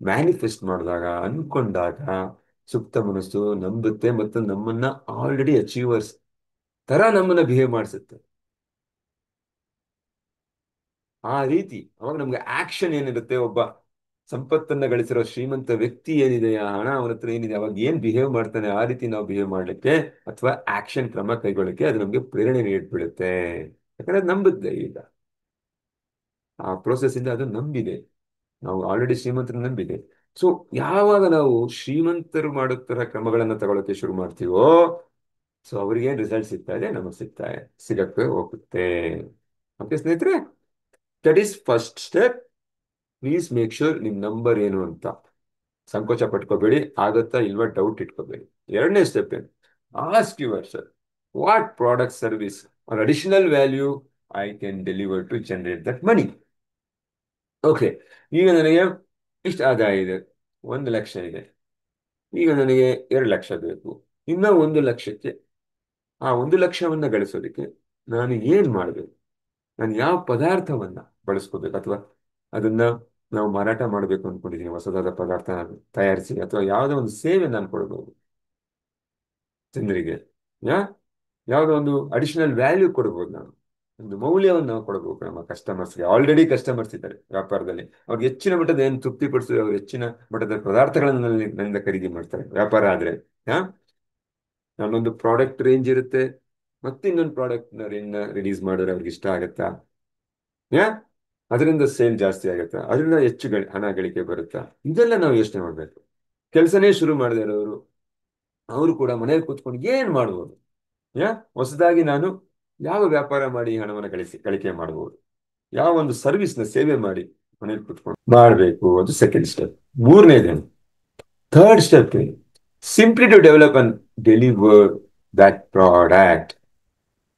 Speaker 1: ಮ್ಯಾನಿಫೆಸ್ಟ್ ಮಾಡಿದಾಗ, ಅನ್ಕೊಂಡಾಗ ಸುಪ್ತ ಮನಸ್ಸು ನಂಬುತ್ತೆ ಮತ್ತು ನಮ್ಮನ್ನ ಆಲ್ರೆಡಿ ಅಚೀವರ್ಸ್ ತರ ನಮ್ಮನ್ನ ಬಿಹೇವ್ ಮಾಡಿಸುತ್ತೆ. ಆ ರೀತಿ ಅವಾಗ ನಮ್ಗೆ ಆಕ್ಷನ್ ಏನಿರುತ್ತೆ, ಒಬ್ಬ ಸಂಪತ್ತನ್ನ ಗಳಿಸಿರೋ ಶ್ರೀಮಂತ ವ್ಯಕ್ತಿ ಏನಿದೆ, ಆ ಹಣ ಅವನ ಹತ್ರ ಏನಿದೆ, ಅವಾಗ ಏನ್ ಬಿಹೇವ್ ಮಾಡ್ತಾನೆ ಆ ರೀತಿ ನಾವು ಬಿಹೇವ್ ಮಾಡ್ಲಿಕ್ಕೆ ಅಥವಾ ಆಕ್ಷನ್ ಕ್ರಮ ಕೈಗೊಳ್ಳಕ್ಕೆ ಅದು ನಮ್ಗೆ ಪ್ರೇರಣೆ ನೀಡ್ಬಿಡುತ್ತೆ. ಯಾಕಂದ್ರೆ ಅದು ನಂಬುತ್ತೆ. ಈಗ ಆ ಪ್ರೋಸೆಸ್ ಇಂದ ಅದು ನಂಬಿದೆ. ನಾವು ಆಲ್ರೆಡಿ ಶ್ರೀಮಂತರು ನಂಬಿದೆ. ಸೊ ಯಾವಾಗ ನಾವು ಶ್ರೀಮಂತರು ಮಾಡುತ್ತರ ಕ್ರಮಗಳನ್ನ ತಗೊಳಕ್ಕೆ ಶುರು ಮಾಡ್ತೀವೋ, ಸೊ ಅವ್ರಿಗೇನ್ ರಿಸಲ್ಟ್ ಸಿಗ್ತಾ ಇದೆ, ನಮಗೆ ಸಿಗಕ್ಕೆ ಹೋಗುತ್ತೆ. ಓಕೆ ಸ್ನೇಹಿತರೆ, that is first step. Please make sure ನಿಮ್ ನಂಬರ್ ಏನು ಅಂತ ಸಂಕೋಚ ಪಟ್ಕೋಬೇಡಿ. ಆಗತ್ತಾ ಇಲ್ವಾ ಡೌಟ್ ಇಟ್ಕೋಬೇಡಿ. ಎರಡನೇ ಸ್ಟೆಪ್ ಏನು? Ask yourself, what product service are additional value I can deliver to generate that money. Okay, ಈಗ ನನಗೆ ಇಷ್ಟು ಆದಾಯ ಇದೆ, 1 ಲಕ್ಷ ಇದೆ. ಈಗ ನನಗೆ 2 ಲಕ್ಷ ಬೇಕು. ಇನ್ನ 1 ಲಕ್ಷಕ್ಕೆ, ಆ 1 ಲಕ್ಷವನ್ನ ಗಳಿಸೋದಕ್ಕೆ ನಾನು ಏನ್ ಮಾಡಬೇಕು? ನಾನು ಯಾವ ಪದಾರ್ಥವನ್ನ ಬಳಸ್ಕೋಬೇಕು? ಅಥವಾ ಅದನ್ನ ನಾವು ಮಾರಾಟ ಮಾಡಬೇಕು ಅನ್ಕೊಂಡಿದ್ದೀನಿ, ಹೊಸದಾದ ಪದಾರ್ಥ ತಯಾರಿಸಿ, ಅಥವಾ ಯಾವುದೋ ಒಂದು ಸೇವೆ ನಾನು ಕೊಡಬಹುದು ಜನರಿಗೆ. ಯಾ ಯಾವುದೋ ಒಂದು ಅಡಿಷನಲ್ ವ್ಯಾಲ್ಯೂ ಕೊಡ್ಬೋದು. ನಾನು ಒಂದು ಮೌಲ್ಯವನ್ನು ನಾವು ಕೊಡಬೇಕು ನಮ್ಮ ಕಸ್ಟಮರ್ಸ್ಗೆ. ಆಲ್ರೆಡಿ ಕಸ್ಟಮರ್ಸ್ ಇದ್ದಾರೆ ವ್ಯಾಪಾರದಲ್ಲಿ, ಅವ್ರಿಗೆ ಹೆಚ್ಚಿನ ಮಟ್ಟದ ಏನು ತೃಪ್ತಿ ಪಡಿಸಿ ಅವ್ರು ಹೆಚ್ಚಿನ ಮಟ್ಟದ ಪದಾರ್ಥಗಳನ್ನು ನನ್ನಿಂದ ಖರೀದಿ ಮಾಡ್ತಾರೆ ವ್ಯಾಪಾರ ಆದ್ರೆ. ಯಾ ನಾನೊಂದು ಪ್ರಾಡಕ್ಟ್ ರೇಂಜ್ ಇರುತ್ತೆ, ಮತ್ತೆ ಇನ್ನೊಂದು ಪ್ರಾಡಕ್ಟ್ ರೇಂಜ್ ರಿಲೀಸ್ ಮಾಡಿದ್ರೆ ಅವ್ರಿಗೆ ಇಷ್ಟ ಆಗತ್ತಾ? ಯಾ ಅದರಿಂದ ಸೇಲ್ ಜಾಸ್ತಿ ಆಗುತ್ತಾ? ಅದರಿಂದ ಹೆಚ್ಚು ಹಣ ಗಳಿಕೆ ಬರುತ್ತಾ? ಇದೆಲ್ಲ ನಾವು ಯೋಚನೆ ಮಾಡ್ಬೇಕು. ಕೆಲಸನೇ ಶುರು ಮಾಡದೇ ಇರೋರು ಅವರು ಕೂಡ ಮನೇಲಿ ಕೂತ್ಕೊಂಡು ಏನ್ ಮಾಡ್ಬೋದು? ಹೊಸದಾಗಿ ನಾನು ಯಾವ ವ್ಯಾಪಾರ ಮಾಡಿ ಹಣವನ್ನು ಗಳಿಕೆ ಮಾಡಬಹುದು? ಯಾವ ಒಂದು ಸರ್ವಿಸ್ನ ಸೇವೆ ಮಾಡಿ ಮನೇಲಿ ಕುತ್ಕೊಂಡು ಮಾಡಬೇಕು, ಅದು ಸೆಕೆಂಡ್ ಸ್ಟೆಪ್. ಮೂರನೇದೇನು, ಥರ್ಡ್ ಸ್ಟೆಪ್ ಏನು, simply to develop and deliver that product.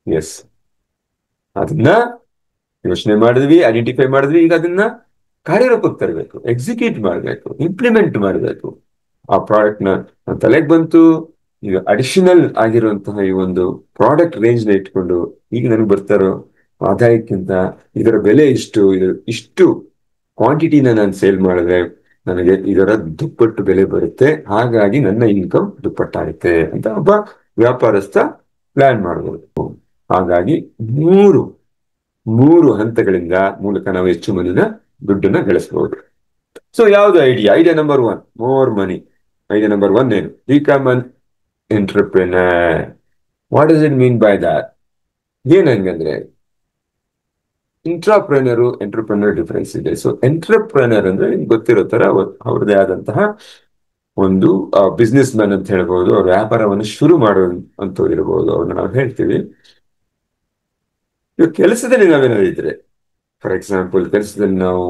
Speaker 1: Yes, ಅದನ್ನ ಯೋಚನೆ ಮಾಡಿದ್ವಿ, ಐಡೆಂಟಿಫೈ ಮಾಡಿದ್ವಿ, ಈಗ ಅದನ್ನ ಕಾರ್ಯರೂಪಕ್ಕೆ ತರಬೇಕು, ಎಕ್ಸಿಕ್ಯೂಟ್ ಮಾಡಬೇಕು, ಇಂಪ್ಲಿಮೆಂಟ್ ಮಾಡಬೇಕು. ಆ ಪ್ರಾಡಕ್ಟ್ ನ ತಲೆಗೆ ಬಂತು. ಈಗ ಅಡಿಷನಲ್ ಆಗಿರುವಂತಹ ಈ ಒಂದು ಪ್ರಾಡಕ್ಟ್ ರೇಂಜ್ ನ ಇಟ್ಕೊಂಡು ಈಗ ನನಗೆ ಬರ್ತಾರೋ ಆದಾಯಕ್ಕಿಂತ ಇದರ ಬೆಲೆ ಇಷ್ಟು ಕ್ವಾಂಟಿಟಿನ ನಾನು ಸೇಲ್ ಮಾಡಿದ್ರೆ ನನಗೆ ಇದರ ದುಪ್ಪಟ್ಟು ಬೆಲೆ ಬರುತ್ತೆ, ಹಾಗಾಗಿ ನನ್ನ ಇನ್ಕಮ್ ದುಪ್ಪಟ್ಟಾಗುತ್ತೆ ಅಂತ ಒಬ್ಬ ವ್ಯಾಪಾರಸ್ಥ ಪ್ಲಾನ್ ಮಾಡಬಹುದು. ಹಾಗಾಗಿ ಮೂರು ಹಂತಗಳಿಂದ ಮೂಲಕ ನಾವು ಹೆಚ್ಚು ದುಡ್ಡನ್ನ ಗಳಿಸಬಹುದು. ಸೊ ಯಾವ್ದು idea number 1, more money. Idea number 1 ಏನು, become an entrepreneur. What does it mean by that? ಏನಂಗಂದ್ರೆ ಎಂಟರ್ಪ್ರಿನರ್ ಡಿಫರೆನ್ಸ್ ಇದೆ. ಸೊ ಎಂಟರ್ಪ್ರಿನರ್ ಅಂದ್ರೆ ನಿಮ್ಗೆ ಗೊತ್ತಿರೋ ತರ ಅವ್ರದೇ ಆದಂತಹ ಒಂದು ಬಿಸ್ನೆಸ್ ಮ್ಯಾನ್ ಅಂತ ಹೇಳ್ಬಹುದು. ಅವ್ರ ವ್ಯಾಪಾರವನ್ನು ಶುರು ಮಾಡುವಂತವ್ರು ಇರಬಹುದು, ಅವ್ರನ್ನ ನಾವು ಹೇಳ್ತೀವಿ. ಇವಾಗ ಕೆಲಸದಲ್ಲಿ ನಾವೇನಾದ್ರು ಇದ್ರೆ, ಫಾರ್ ಎಕ್ಸಾಂಪಲ್ ಕೆಲಸದಲ್ಲಿ ನಾವು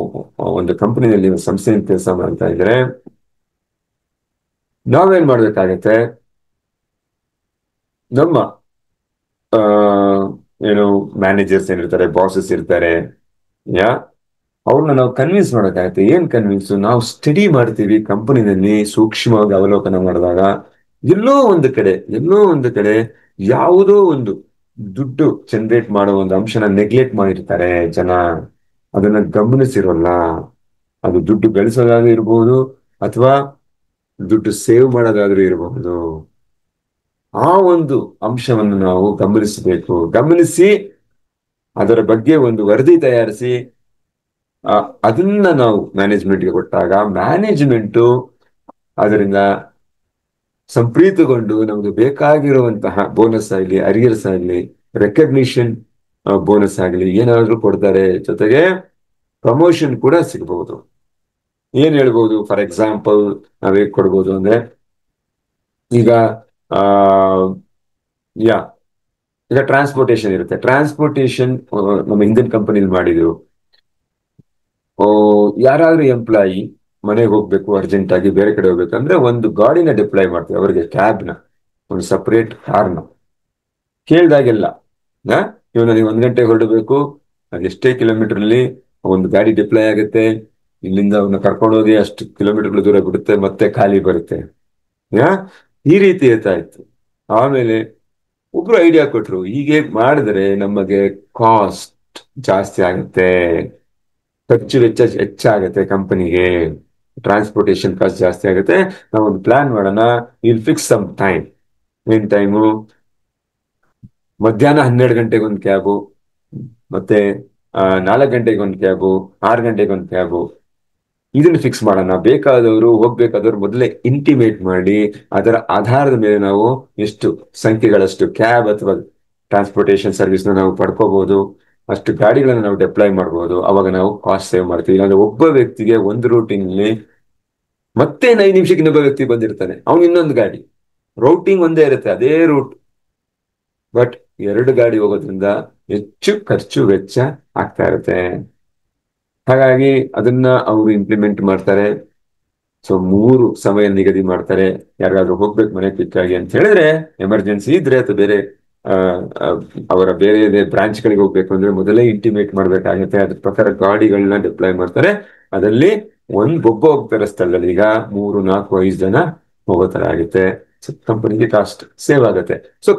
Speaker 1: ಒಂದು ಕಂಪನಿಯಲ್ಲಿ ಸಂಸ್ಥೆಯಲ್ಲಿ ಕೆಲಸ ಮಾಡ್ತಾ ಇದ್ರೆ ನಾವೇನ್ ಮಾಡ್ಬೇಕಾಗತ್ತೆ, ನಮ್ಮ ಏನು ಮ್ಯಾನೇಜರ್ಸ್ ಏನಿರ್ತಾರೆ, ಬಾಸಸ್ ಇರ್ತಾರೆ, ಅವ್ರನ್ನ ನಾವು ಕನ್ವಿನ್ಸ್ ಮಾಡೋಕ್ಕಾಗತ್ತೆ. ಏನ್ ಕನ್ವಿನ್ಸ್, ನಾವು ಸ್ಟಡಿ ಮಾಡ್ತೀವಿ ಕಂಪನಿನಲ್ಲಿ ಸೂಕ್ಷ್ಮವಾಗಿ ಅವಲೋಕನ ಮಾಡಿದಾಗ ಎಲ್ಲೋ ಒಂದು ಕಡೆ ಯಾವುದೋ ಒಂದು ದುಡ್ಡು ಜನರೇಟ್ ಮಾಡೋ ಒಂದು ಅಂಶನ ನೆಗ್ಲೆಕ್ಟ್ ಮಾಡಿರ್ತಾರೆ ಜನ, ಅದನ್ನ ಗಮನಿಸಿರೋಲ್ಲ. ಅದು ದುಡ್ಡು ಗಳಿಸೋದಾದ್ರೂ ಇರಬಹುದು ಅಥವಾ ದುಡ್ಡು ಸೇವ್ ಮಾಡೋದಾದ್ರೂ ಇರಬಹುದು. ಆ ಒಂದು ಅಂಶವನ್ನು ನಾವು ಗಮನಿಸಿ ಅದರ ಬಗ್ಗೆ ಒಂದು ವರದಿ ತಯಾರಿಸಿ ಅದನ್ನ ನಾವು ಮ್ಯಾನೇಜ್ಮೆಂಟ್ಗೆ ಕೊಟ್ಟಾಗ ಮ್ಯಾನೇಜ್ಮೆಂಟು ಅದರಿಂದ ಸಂಪ್ರೀತಗೊಂಡು ನಮ್ಗೆ ಬೇಕಾಗಿರುವಂತಹ ಬೋನಸ್ ಆಗಲಿ, ಅರಿಯರ್ಸ್ ಆಗಲಿ, ರೆಕಗ್ನಿಷನ್ ಬೋನಸ್ ಆಗಲಿ ಏನಾದ್ರೂ ಕೊಡ್ತಾರೆ. ಜೊತೆಗೆ ಪ್ರಮೋಷನ್ ಕೂಡ ಸಿಗಬಹುದು. ಏನ್ ಹೇಳ್ಬೋದು, ಫಾರ್ ಎಕ್ಸಾಂಪಲ್ ನಾವ್ ಹೇಗ್ ಕೊಡ್ಬೋದು ಅಂದ್ರೆ, ಈಗ ಈಗ ಟ್ರಾನ್ಸ್ಪೋರ್ಟೇಶನ್ ಇರುತ್ತೆ. ಟ್ರಾನ್ಸ್ಪೋರ್ಟೇಶನ್ ನಮ್ಮ ಇಂಡಿಯನ್ ಕಂಪನಿಲಿ ಮಾಡಿದ್ರು. ಯಾರಾದ್ರೂ ಎಂಪ್ಲಾಯಿ ಮನೆಗೆ ಹೋಗ್ಬೇಕು, ಅರ್ಜೆಂಟ್ ಆಗಿ ಬೇರೆ ಕಡೆ ಹೋಗ್ಬೇಕಂದ್ರೆ ಒಂದು ಗಾಡಿನ ಡಿಪ್ಲಾಯ್ ಮಾಡ್ತೀವಿ ಅವರಿಗೆ, ಕ್ಯಾಬ್ನ, ಒಂದು ಸಪರೇಟ್ ಕಾರ್ನ. ಕೇಳ್ದಾಗೆಲ್ಲ ಇವಾಗ ನೀವು 1 ಗಂಟೆಗೆ ಹೊರಡಬೇಕು, ಅದೆಷ್ಟೇ ಕಿಲೋಮೀಟರ್ಲಿ ಒಂದು ಗಾಡಿ ಡಿಪ್ಲಾಯ್ ಆಗುತ್ತೆ, ಇಲ್ಲಿಂದ ಅವನ್ನ ಕರ್ಕೊಂಡು ಹೋಗಿ ಅಷ್ಟು ಕಿಲೋಮೀಟರ್ಗಳು ದೂರ ಬಿಡುತ್ತೆ, ಮತ್ತೆ ಖಾಲಿ ಬರುತ್ತೆ. ಈ ರೀತಿ ಇರ್ತಾ ಇತ್ತು. ಆಮೇಲೆ ಒಬ್ರು ಐಡಿಯಾ ಕೊಟ್ರು, ಹೀಗೆ ಮಾಡಿದ್ರೆ ನಮಗೆ ಕಾಸ್ಟ್ ಜಾಸ್ತಿ ಆಗುತ್ತೆ, ಖರ್ಚು ವೆಚ್ಚ ಹೆಚ್ಚಾಗುತ್ತೆ, ಕಂಪನಿಗೆ ಟ್ರಾನ್ಸ್ಪೋರ್ಟೇಶನ್ ಕಾಸ್ಟ್ ಜಾಸ್ತಿ ಆಗುತ್ತೆ. ನಾವೊಂದು ಪ್ಲಾನ್ ಮಾಡೋಣ, ವಿಲ್ ಫಿಕ್ಸ್ ಸಮ್ ಟೈಮ್. ಏನ್ ಟೈಮು, ಮಧ್ಯಾಹ್ನ 12 ಗಂಟೆಗೆ ಒಂದು ಕ್ಯಾಬು, ಮತ್ತೆ 4 ಗಂಟೆಗೆ ಒಂದು ಕ್ಯಾಬು, 6 ಗಂಟೆಗೆ ಒಂದು ಕ್ಯಾಬು, ಇದನ್ನು ಫಿಕ್ಸ್ ಮಾಡೋಣ. ಹೋಗ್ಬೇಕಾದವ್ರು ಮೊದಲೇ ಇಂಟಿಮೇಟ್ ಮಾಡಿ ಅದರ ಆಧಾರದ ಮೇಲೆ ನಾವು ಎಷ್ಟು ಸಂಖ್ಯೆಗಳಷ್ಟು ಕ್ಯಾಬ್ ಅಥವಾ ಟ್ರಾನ್ಸ್ಪೋರ್ಟೇಶನ್ ಸರ್ವಿಸ್ನ ನಾವು ಪಡ್ಕೋಬಹುದು, ಅಷ್ಟು ಗಾಡಿಗಳನ್ನ ನಾವು ಡೆಪ್ಲಾಯ್ ಮಾಡ್ಬೋದು. ಅವಾಗ ನಾವು ಕಾಸ್ಟ್ ಸೇವ್ ಮಾಡ್ತೀವಿ. ಇಲ್ಲಾಂದ್ರೆ ಒಬ್ಬ ವ್ಯಕ್ತಿಗೆ ಒಂದು ರೂಟಿನಲ್ಲಿ ಮತ್ತೆ 5 ನಿಮಿಷಕ್ಕೆ ಇನ್ನೊಬ್ಬ ವ್ಯಕ್ತಿ ಬಂದಿರ್ತಾನೆ, ಅವ್ನು ಇನ್ನೊಂದು ಗಾಡಿ, ರೌಟಿಂಗ್ ಒಂದೇ ಇರುತ್ತೆ, ಅದೇ ರೂಟ್, ಬಟ್ 2 ಗಾಡಿ ಹೋಗೋದ್ರಿಂದ ಹೆಚ್ಚು ಖರ್ಚು ವೆಚ್ಚ ಆಗ್ತಾ ಇರುತ್ತೆ. ಹಾಗಾಗಿ ಅದನ್ನ ಅವರು ಇಂಪ್ಲಿಮೆಂಟ್ ಮಾಡ್ತಾರೆ. ಸೊ 3 ಸಮಯ ನಿಗದಿ ಮಾಡ್ತಾರೆ. ಯಾರಿಗಾದ್ರೂ ಹೋಗ್ಬೇಕು ಮನೆ ಕ್ವಿಕ್ಕಾಗಿ ಅಂತ ಹೇಳಿದ್ರೆ, ಎಮರ್ಜೆನ್ಸಿ ಇದ್ರೆ ಅಥವಾ ಬೇರೆ ಅವರ ಬೇರೆ ಬ್ರಾಂಚ್ಗಳಿಗೆ ಹೋಗ್ಬೇಕು ಅಂದ್ರೆ ಮೊದಲೇ ಇಂಟಿಮೇಟ್ ಮಾಡ್ಬೇಕಾಗುತ್ತೆ. ಅದ್ರ ಪ್ರಕಾರ ಗಾಡಿಗಳನ್ನ ಡಿಪ್ಲಾಯ್ ಮಾಡ್ತಾರೆ. ಅದರಲ್ಲಿ ಒಬ್ಬ ಹೋಗ್ತಾರೆ ಸ್ಥಳದಲ್ಲಿ, ಈಗ 3, 4, 5 ಜನ ಹೋಗೋ ತರ ಆಗುತ್ತೆ. ಸೊ ಕಂಪನಿಗೆ ಕಾಸ್ಟ್ ಸೇವ್ ಆಗುತ್ತೆ. ಸೊ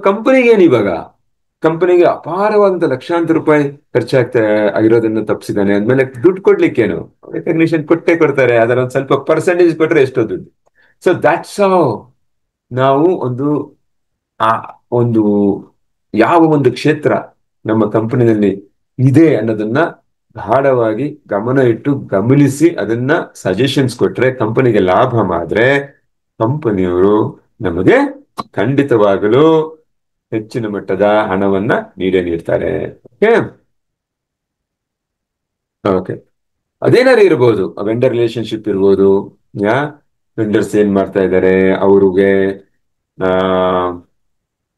Speaker 1: ಕಂಪನಿಗೆ ಅಪಾರವಾದಂತ ಲಕ್ಷಾಂತರ ರೂಪಾಯಿ ಖರ್ಚಾಗ್ತಾ ಆಗಿರೋದನ್ನ ತಪ್ಪಿಸಿದಾನೆ ಅಂದ್ಮೇಲೆ ದುಡ್ಡು ಕೊಡ್ಲಿಕ್ಕೇನು, ರೆಕಗ್ನಿಷನ್ ಕೊಡ್ತಾರೆ. ಅದರ ಒಂದು ಸ್ವಲ್ಪ ಪರ್ಸೆಂಟೇಜ್ ಕೊಟ್ರೆ ಎಷ್ಟೋ ದುಡ್ಡು. ಸೊ ದಟ್ಸ್ ಹೌ ನಾವು ಒಂದು ಯಾವ ಒಂದು ಕ್ಷೇತ್ರ ನಮ್ಮ ಕಂಪನಿಯಲ್ಲಿ ಇದೆ ಅನ್ನೋದನ್ನ ಗಾಢವಾಗಿ ಗಮನ ಇಟ್ಟು ಗಮನಿಸಿ ಅದನ್ನ ಸಜೆಷನ್ಸ್ ಕೊಟ್ರೆ, ಕಂಪನಿಗೆ ಲಾಭ ಮಾಡಿದ್ರೆ ಕಂಪನಿಯವರು ನಮಗೆ ಖಂಡಿತವಾಗಲೂ ಹೆಚ್ಚಿನ ಮಟ್ಟದ ಹಣವನ್ನ ನೀಡ್ತಾರೆ. ಓಕೆ, ಅದೇನಾದ್ರು ಇರ್ಬೋದು, ವೆಂಡರ್ ರಿಲೇಶನ್ಶಿಪ್ ಇರ್ಬೋದು. ವೆಂಡರ್ಸ್ ಏನ್ ಮಾಡ್ತಾ ಇದ್ದಾರೆ ಅವ್ರಿಗೆ,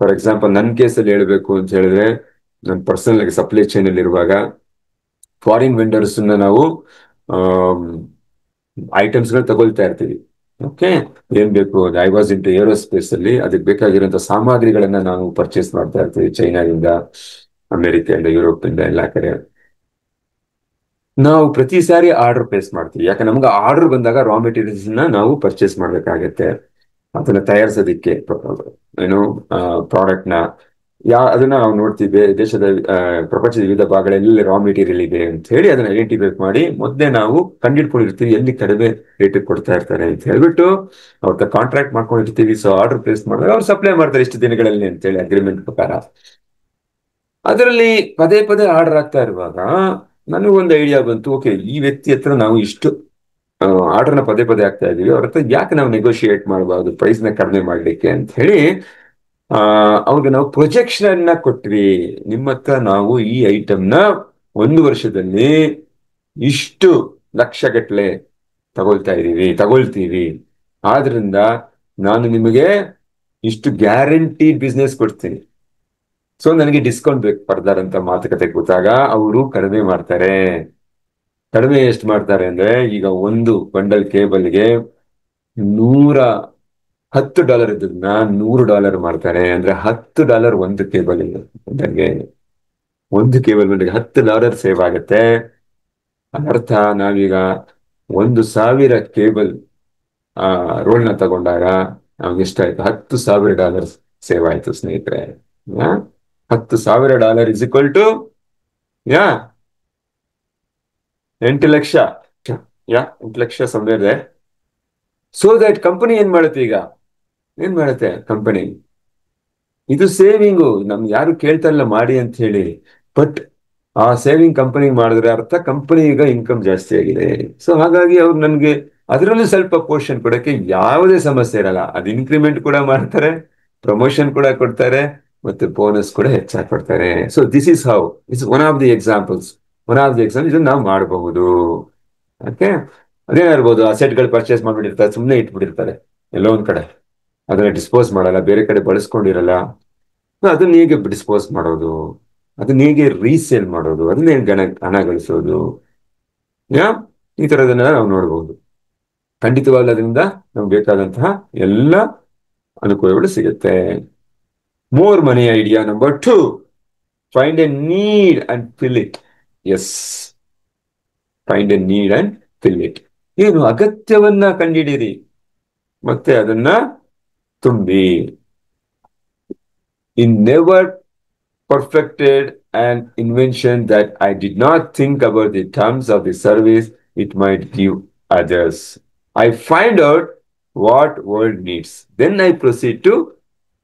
Speaker 1: ಫಾರ್ ಎಕ್ಸಾಂಪಲ್ ನನ್ನ ಕೇಸಲ್ಲಿ ಹೇಳ್ಬೇಕು ಅಂತ ಹೇಳಿದ್ರೆ, ನನ್ನ ಪರ್ಸನಲ್ ಆಗಿ ಸಪ್ಲೈ ಚೈನ್ ಅಲ್ಲಿ ಇರುವಾಗ ಫಾರಿನ್ ವೆಂಡರ್ಸ್ ನಾವು ಐಟಮ್ಸ್ಗಳು ತಗೊಳ್ತಾ ಇರ್ತೀವಿ. ಓಕೆ, ಏನ್ ಬೇಕು, ಐ ವಾಸ್ ಇಂಟು ಏರೋಸ್ಪೇಸ್ ಅಲ್ಲಿ ಅದಕ್ಕೆ ಬೇಕಾಗಿರುವಂತ ಸಾಮಗ್ರಿಗಳನ್ನ ನಾವು ಪರ್ಚೇಸ್ ಮಾಡ್ತಾ ಇರ್ತೀವಿ, ಚೈನಾದಿಂದ, ಅಮೆರಿಕದಿಂದ, ಯುರೋಪ್ ಇಂದ, ಎಲ್ಲಾ ಕಡೆ. ನಾವು ಪ್ರತಿ ಸಾರಿ ಆರ್ಡರ್ ಪ್ಲೇಸ್ ಮಾಡ್ತೀವಿ, ಯಾಕೆ ನಮ್ಗೆ ಆರ್ಡರ್ ಬಂದಾಗ ರಾ ಮೆಟೀರಿಯಲ್ಸ್ ನ ನಾವು ಪರ್ಚೇಸ್ ಮಾಡ್ಬೇಕಾಗತ್ತೆ. ಅದನ್ನ ತಯಾರಿಸೋದಿಕ್ಕೆ ಏನು ಪ್ರಾಡಕ್ಟ್ ನ ಅದನ್ನ ನಾವು ನೋಡ್ತೀವಿ. ದೇಶದ ಪ್ರಪಂಚದ ವಿವಿಧ ಭಾಗಗಳಲ್ಲಿ ರಾ ಮೆಟೀರಿಯಲ್ ಇದೆ ಅಂತ ಹೇಳಿ ಅದನ್ನ ಐಡೆಂಟಿಫೈ ಮಾಡಿ ಮೊದಲೇ ನಾವು ಕಂಡಿಡ್ಕೊಂಡಿರ್ತೀವಿ ಎಲ್ಲಿ ಕಡಿಮೆ ರೇಟ್ ಕೊಡ್ತಾ ಇರ್ತಾರೆ ಅಂತ ಹೇಳ್ಬಿಟ್ಟು ಅವ್ರ ಕಾಂಟ್ರಾಕ್ಟ್ ಮಾಡ್ಕೊಂಡಿರ್ತೀವಿ. ಸೊ ಆರ್ಡರ್ ಪ್ಲೇಸ್ ಮಾಡಿದಾಗ ಅವ್ರು ಸಪ್ಲೈ ಮಾಡ್ತಾರೆ ಇಷ್ಟು ದಿನಗಳಲ್ಲಿ ಅಂತ ಹೇಳಿ ಅಗ್ರಿಮೆಂಟ್ ಪ್ರಕಾರ. ಅದರಲ್ಲಿ ಪದೇ ಪದೇ ಆರ್ಡರ್ ಆಗ್ತಾ ಇರುವಾಗ ನನಗೊಂದು ಐಡಿಯಾ ಬಂತು. ಓಕೆ, ಈ ವ್ಯಕ್ತಿ ಹತ್ರ ನಾವು ಇಷ್ಟು ಆರ್ಡರ್ನ ಪದೇ ಪದೇ ಆಗ್ತಾ ಇದೀವಿ, ಅವ್ರ ಹತ್ರ ಯಾಕೆ ನಾವು ನೆಗೋಷಿಯೇಟ್ ಮಾಡಬಾರ್ದು ಪ್ರೈಸ್ ನ ಕಡಿಮೆ ಮಾಡ್ಲಿಕ್ಕೆ ಅಂತ ಹೇಳಿ ಅವ್ರಿಗೆ ನಾವು ಪ್ರೊಜೆಕ್ಷನ್ ಅನ್ನ ಕೊಟ್ವಿ. ನಿಮ್ಮ ಹತ್ರ ನಾವು ಈ ಐಟಮ್ನ 1 ವರ್ಷದಲ್ಲಿ ಇಷ್ಟು ಲಕ್ಷಗಟ್ಲೆ ತಗೊಳ್ತೀವಿ, ಆದ್ರಿಂದ ನಾನು ನಿಮಗೆ ಇಷ್ಟು ಗ್ಯಾರಂಟಿ ಬಿಸ್ನೆಸ್ ಕೊಡ್ತೀನಿ. ಸೊ ನನಗೆ ಡಿಸ್ಕೌಂಟ್ ಬೇಕು ಫರ್ದರ್ ಅಂತ ಮಾತುಕತೆ ಕೂತಾಗ ಅವರು ಕಡಿಮೆ ಮಾಡ್ತಾರೆ. ಕಡಿಮೆ ಎಷ್ಟು ಮಾಡ್ತಾರೆ ಅಂದ್ರೆ, ಈಗ ಒಂದು ಬಂಡಲ್ ಕೇಬಲ್ಗೆ $110 ಇದ್ದದನ್ನ $100 ಮಾಡ್ತಾರೆ. ಅಂದ್ರೆ $10 ಒಂದು ಕೇಬಲ್ ಬಂಡಲ್ಗೆ. ಒಂದು ಕೇಬಲ್ ಬಂಡಲ್ಗೆ $10 ಸೇವ್ ಆಗುತ್ತೆ. ಅದರ್ಥ ನಾವೀಗ 1,000 ಕೇಬಲ್ ರೋಲ್ನ ತಗೊಂಡಾಗ ನಮ್ಗೆ ಎಷ್ಟಾಯ್ತು? $10,000 ಸೇವ್ ಆಯ್ತು ಸ್ನೇಹಿತರೆ. $10,000 is equal to yeah 8 lakh. 8 lakh ಸಂವೇದೆ. ಸೊ ದಟ್ ಕಂಪನಿ ಏನ್ ಮಾಡುತ್ತೆ? ಈಗ ಏನ್ ಮಾಡುತ್ತೆ ಕಂಪನಿ? ಇದು ಸೇವಿಂಗು. ನಮ್ಗೆ ಯಾರು ಕೇಳ್ತಾ ಇಲ್ಲ ಮಾಡಿ ಅಂತ ಹೇಳಿ, ಬಟ್ ಆ ಸೇವಿಂಗ್ ಕಂಪನಿ ಮಾಡಿದ್ರೆ ಅರ್ಥ ಕಂಪನಿ ಈಗ ಇನ್ಕಮ್ ಜಾಸ್ತಿ ಆಗಿದೆ. ಸೊ ಹಾಗಾಗಿ ಅವ್ರು ನನ್ಗೆ ಅದರಲ್ಲೂ ಸ್ವಲ್ಪ ಪೋರ್ಷನ್ ಕೊಡಕ್ಕೆ ಯಾವುದೇ ಸಮಸ್ಯೆ ಇರಲ್ಲ. ಅದು ಇನ್ಕ್ರಿಮೆಂಟ್ ಕೂಡ ಮಾಡ್ತಾರೆ, ಪ್ರಮೋಷನ್ ಕೂಡ ಕೊಡ್ತಾರೆ, ಮತ್ತೆ ಬೋನಸ್ ಕೂಡ ಹೆಚ್ಚಾಗಿ ಕೊಡ್ತಾರೆ. So this is how it's one of the examples. ಇದನ್ನ ನಾವು ಮಾಡಬಹುದು. ಓಕೆ, ಅದೇನಿರ್ಬೋದು, ಅಸೆಟ್ಗಳು ಪರ್ಚೇಸ್ ಮಾಡ್ಬಿಟ್ಟಿರ್ತಾರೆ, ಸುಮ್ಮನೆ ಇಟ್ಬಿಟ್ಟಿರ್ತಾರೆ ಎಲ್ಲೋ ಒಂದ್ ಕಡೆ, ಅದನ್ನ ಡಿಸ್ಪೋಸ್ ಮಾಡಲ್ಲ, ಬೇರೆ ಕಡೆ ಬಳಸ್ಕೊಂಡಿರಲ್ಲ. ಅದನ್ನ ಹೇಗೆ ಡಿಸ್ಪೋಸ್ ಮಾಡೋದು, ಅದನ್ನ ಹೇಗೆ ರೀಸೇಲ್ ಮಾಡೋದು, ಅದನ್ನ ಹೇಗೆ ಹಣ ಗಳಿಸೋದು, ಈ ತರದನ್ನ ನಾವು ನೋಡ್ಬೋದು. ಖಂಡಿತವಾಗ್ಲೂ ಅದರಿಂದ ನಮ್ಗೆ ಬೇಕಾದಂತಹ ಎಲ್ಲ ಅನುಕೂಲಗಳು ಸಿಗುತ್ತೆ. More money idea number 2, find a need and fill it. Yes, find a need and fill it. ಏನು ಅಗತ್ಯವನ್ನ ಕಂಡಿಡೀರಿ ಮತ್ತೆ ಅದನ್ನ ತುಂಬಿ. In never perfected an invention that I did not think about the terms of the service it might give others. I find out what world needs, then I proceed to